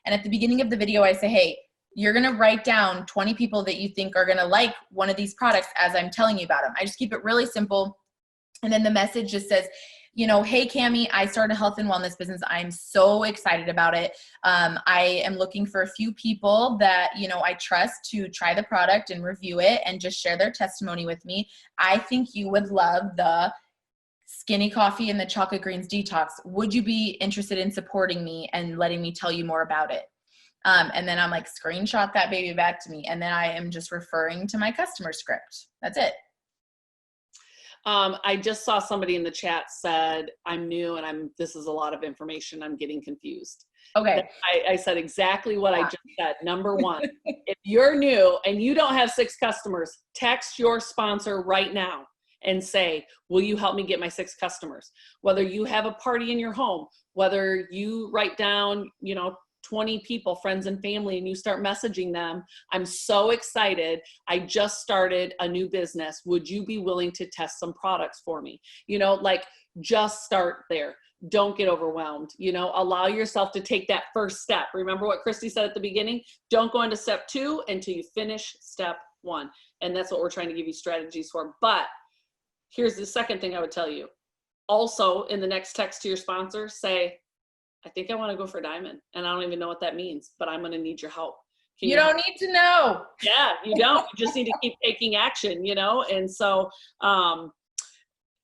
And at the beginning of the video, I say, hey, you're going to write down 20 people that you think are going to like one of these products as I'm telling you about them. I just keep it really simple. And then the message just says, hey, Cammie, I started a health and wellness business. I'm so excited about it. I am looking for a few people that, I trust to try the product and review it and just share their testimony with me. I think you would love the skinny coffee and the chocolate greens detox. Would you be interested in supporting me and letting me tell you more about it? And then I'm like, screenshot that baby back to me. And then I am just referring to my customer script. That's it. I just saw somebody in the chat said, I'm new and this is a lot of information. I'm getting confused. Okay. I said exactly what I just said. Number 1, if you're new and you don't have 6 customers, text your sponsor right now and say, will you help me get my 6 customers? Whether you have a party in your home, whether you write down, 20 people, friends and family, and you start messaging them, I'm so excited. I just started a new business. Would you be willing to test some products for me? Just start there. Don't get overwhelmed. Allow yourself to take that first step. Remember what Christy said at the beginning? Don't go into step 2 until you finish step 1. And that's what we're trying to give you strategies for. But here's the second thing I would tell you. Also, in the next text to your sponsor, say, I think I want to go for diamond. And I don't even know what that means, but I'm going to need your help. You don't need to know. Yeah, you don't. You just need to keep taking action, And so,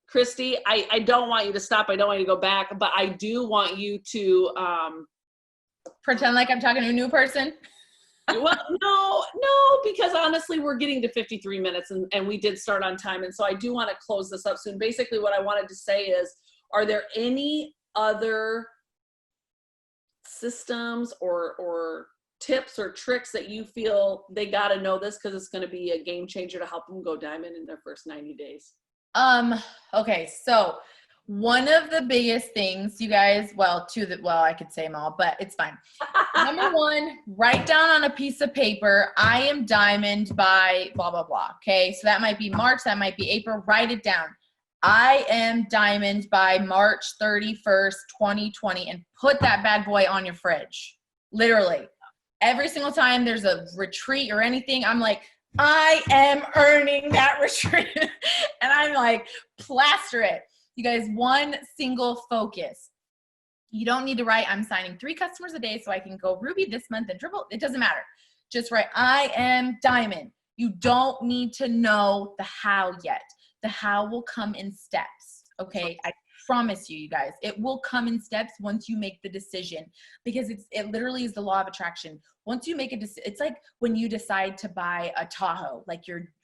Christy, I don't want you to stop. I don't want you to go back, but I do want you to pretend like I'm talking to a new person. Well, no, because honestly, we're getting to 53 minutes and we did start on time. And so I do want to close this up soon. Basically, what I wanted to say is, are there any other systems or tips or tricks that you feel they got to know this because it's going to be a game changer to help them go diamond in their first 90 days? Okay. So one of the biggest things, you guys, I could say them all, but it's fine. Number 1, write down on a piece of paper, I am diamond by blah, blah, blah. Okay. So that might be March, that might be April, write it down. I am diamond by March 31st, 2020, and put that bad boy on your fridge. Literally. Every single time there's a retreat or anything, I'm like, I am earning that retreat. And I'm like, plaster it. You guys, one single focus. You don't need to write, I'm signing 3 customers a day so I can go Ruby this month and triple. It doesn't matter. Just write, I am diamond. You don't need to know the how yet. The how will come in steps, okay? I promise you, you guys, it will come in steps once you make the decision, because it literally is the law of attraction. Once you make a decision, it's like when you decide to buy a Tahoe,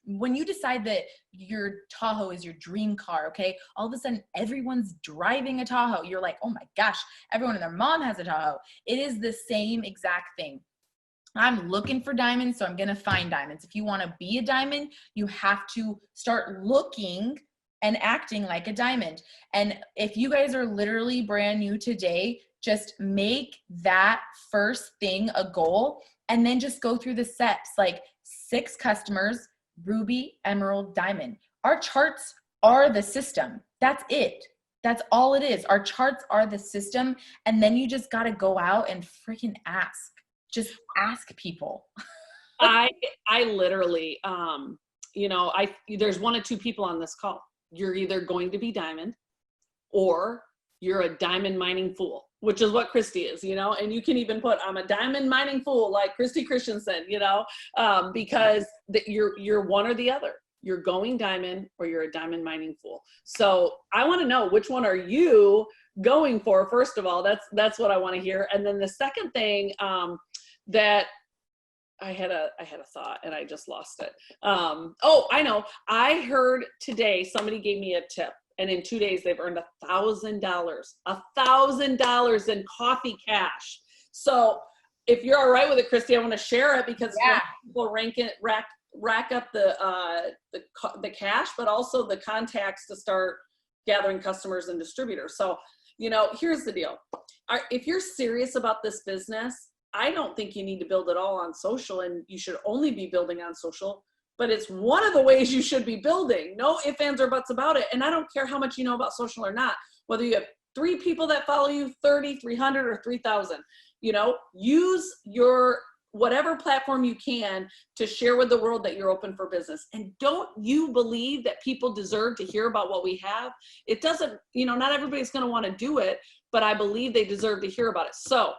when you decide that your Tahoe is your dream car, okay? All of a sudden, everyone's driving a Tahoe. You're like, oh my gosh, everyone and their mom has a Tahoe. It is the same exact thing. I'm looking for diamonds, so I'm going to find diamonds. If you want to be a diamond, you have to start looking and acting like a diamond. And if you guys are literally brand new today, just make that first thing a goal and then just go through the steps, like 6 customers, ruby, emerald, diamond. Our charts are the system. That's it. That's all it is. Our charts are the system. And then you just got to go out and freaking ask. Just ask people. I literally, there's 1 or 2 people on this call. You're either going to be diamond or you're a diamond mining fool, which is what Christy is, and you can even put, I'm a diamond mining fool, like Christy Christensen, because you're one or the other. you're going diamond or you're a diamond mining fool. So I want to know, which one are you going for? First of all, that's what I want to hear. And then the second thing, that I had a thought and I just lost it. Oh, I know. I heard today somebody gave me a tip, and in 2 days they've earned $1,000 in coffee cash. So if you're all right with it, Christy, I want to share it, because people rack up the cash, but also the contacts to start gathering customers and distributors. So, here's the deal. If you're serious about this business, I don't think you need to build it all on social, and you should only be building on social, but it's one of the ways you should be building. No ifs, ands, or buts about it. And I don't care how much you know about social or not, whether you have 3 people that follow you, 30, 300, or 3,000, use your whatever platform you can to share with the world that you're open for business. And don't you believe that people deserve to hear about what we have? It doesn't, not everybody's going to want to do it, but I believe they deserve to hear about it. So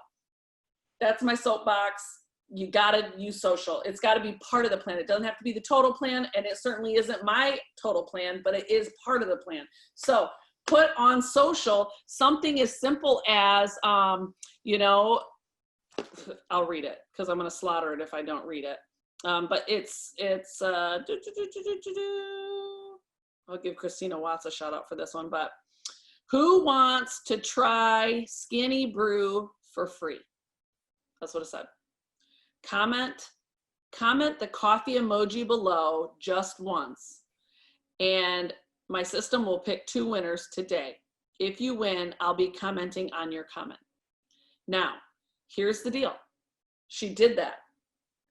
that's my soapbox. You got to use social. It's got to be part of the plan. It doesn't have to be the total plan, and it certainly isn't my total plan, but it is part of the plan. So put on social something as simple as, I'll read it because I'm going to slaughter it if I don't read it. But I'll give Christina Watts a shout out for this one, but who wants to try Skinny Brew for free? That's what it said. Comment the coffee emoji below just once, and my system will pick 2 winners today. If you win, I'll be commenting on your comment. Now, here's the deal. She did that.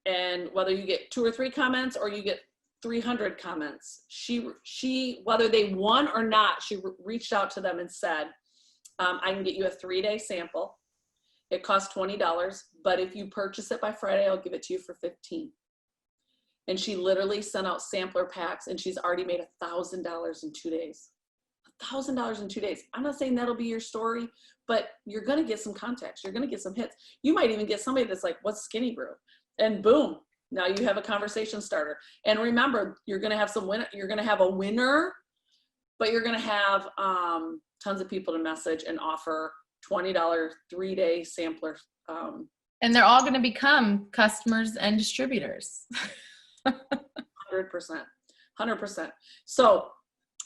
And whether you get 2 or 3 comments or you get 300 comments, she whether they won or not, she reached out to them and said, I can get you a 3-day sample. It costs $20, but if you purchase it by Friday, I'll give it to you for $15. And she literally sent out sampler packs, and she's already made $1,000 in 2 days. $1,000 in 2 days. I'm not saying that'll be your story, but you're going to get some contacts. You're going to get some hits. You might even get somebody that's like, what's Skinny Brew? And boom, now you have a conversation starter. And remember, you're going to have you're going to have a winner, but you're going to have tons of people to message and offer $20 3-day sampler. And they're all going to become customers and distributors. 100%. So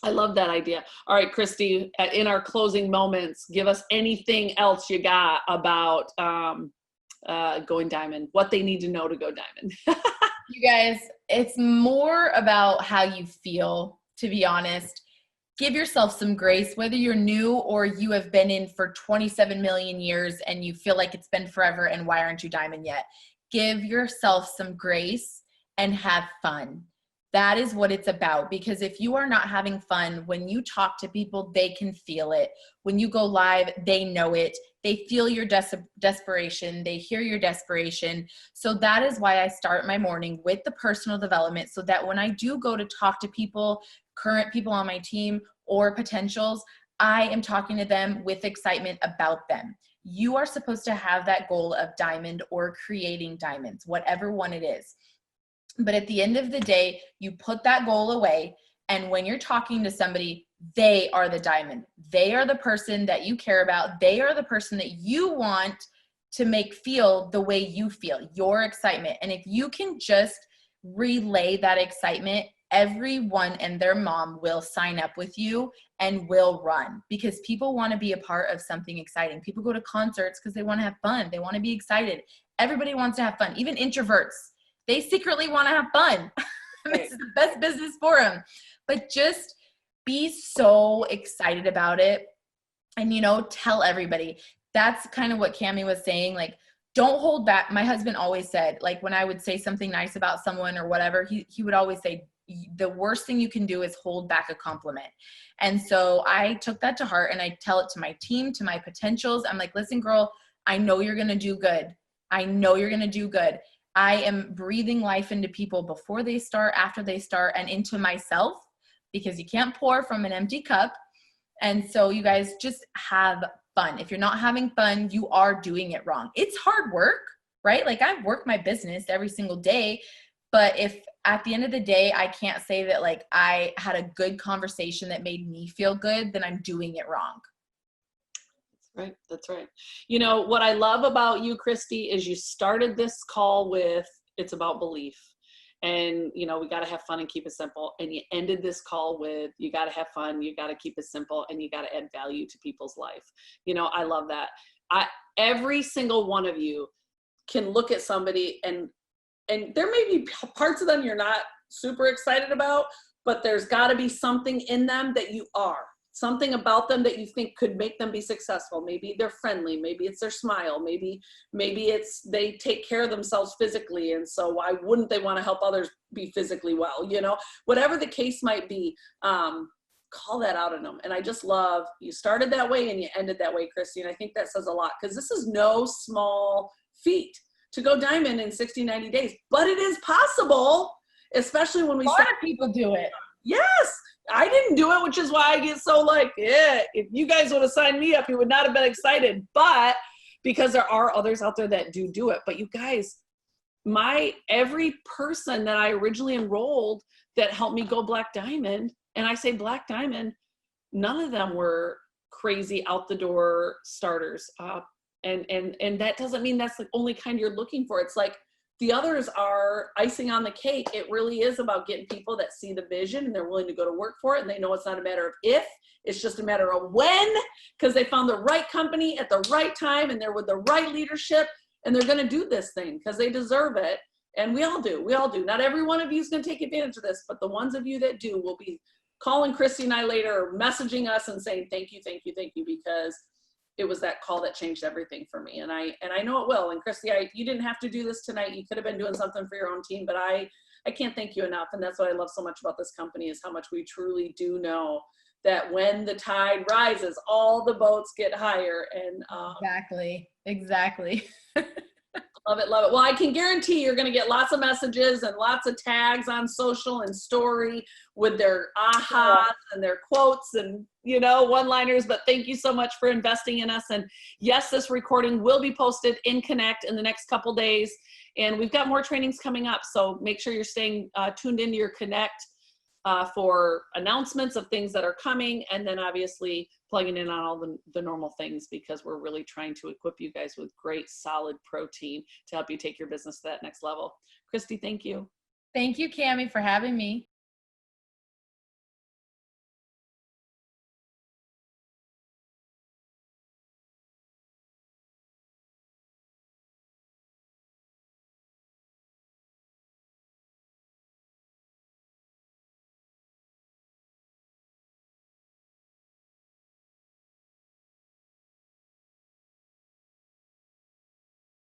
I love that idea. All right, Christy, in our closing moments, give us anything else you got about going diamond, what they need to know to go diamond. You guys, it's more about how you feel, to be honest. Give yourself some grace, whether you're new or you have been in for 27 million years and you feel like it's been forever and why aren't you diamond yet? Give yourself some grace and have fun. That is what it's about, because if you are not having fun, when you talk to people, they can feel it. When you go live, they know it. They feel your desperation. They hear your desperation. So that is why I start my morning with the personal development, so that when I do go to talk to people, current people on my team or potentials, I am talking to them with excitement about them. You are supposed to have that goal of diamond or creating diamonds, whatever one it is. But at the end of the day, you put that goal away, and when you're talking to somebody, they are the diamond. They are the person that you care about. They are the person that you want to make feel the way you feel, your excitement. And if you can just relay that excitement, everyone and their mom will sign up with you and will run, because people want to be a part of something exciting. People go to concerts because they want to have fun. They want to be excited. Everybody wants to have fun, even introverts. They secretly want to have fun. This is the best business for them. But just be so excited about it and, tell everybody. That's kind of what Cammie was saying. Like, don't hold back. My husband always said, like, when I would say something nice about someone or whatever, he would always say, the worst thing you can do is hold back a compliment. And so I took that to heart, and I tell it to my team, to my potentials. I'm like, listen, girl, I know you're going to do good. I know you're going to do good. I am breathing life into people before they start, after they start, and into myself, because you can't pour from an empty cup. And so you guys just have fun. If you're not having fun, you are doing it wrong. It's hard work, right? Like, I work my business every single day, But if at the end of the day, I can't say that like I had a good conversation that made me feel good, then I'm doing it wrong. Right. That's right. You know, what I love about you, Christy, is you started this call with, it's about belief. And, you know, we got to have fun and keep it simple. And you ended this call with, you got to have fun, you got to keep it simple, and you got to add value to people's life. You know, I love that. Every single one of you can look at somebody and there may be parts of them you're not super excited about, but there's got to be something in them that you are. Something about them that you think could make them be successful. Maybe they're friendly. Maybe it's their smile. Maybe it's they take care of themselves physically. And so why wouldn't they want to help others be physically well? You know, whatever the case might be, call that out in them. And I just love, you started that way and you ended that way, Christy. And I think that says a lot, because this is no small feat to go diamond in 60, 90 days, but it is possible, especially when we A lot of people do it. Yes. I didn't do it, which is why I get so like, yeah, if you guys would have signed me up, you would not have been excited. But because there are others out there that do it. But you guys, every person that I originally enrolled that helped me go Black Diamond, and I say Black Diamond, none of them were crazy out the door starters. And that doesn't mean that's the only kind you're looking for. It's like, the others are icing on the cake. It really is about getting people that see the vision and they're willing to go to work for it. And they know it's not a matter of if, it's just a matter of when, because they found the right company at the right time and they're with the right leadership and they're going to do this thing because they deserve it. And we all do. Not every one of you is going to take advantage of this, but the ones of you that do will be calling Christy and I later or messaging us and saying, thank you, because it was that call that changed everything for me. And I know it will. And Christy, you didn't have to do this tonight. You could have been doing something for your own team, but I can't thank you enough. And that's what I love so much about this company, is how much we truly do know that when the tide rises, all the boats get higher. And Exactly. Love it. Well, I can guarantee you're going to get lots of messages and lots of tags on social and story with their ahas and their quotes and, you know, one-liners. But thank you so much for investing in us. And yes, this recording will be posted in Connect in the next couple days. And we've got more trainings coming up. So make sure you're staying tuned into your Connect for announcements of things that are coming, and then obviously plugging in on all the normal things, because we're really trying to equip you guys with great, solid protein to help you take your business to that next level. Christy, thank you. Thank you, Cammie, for having me.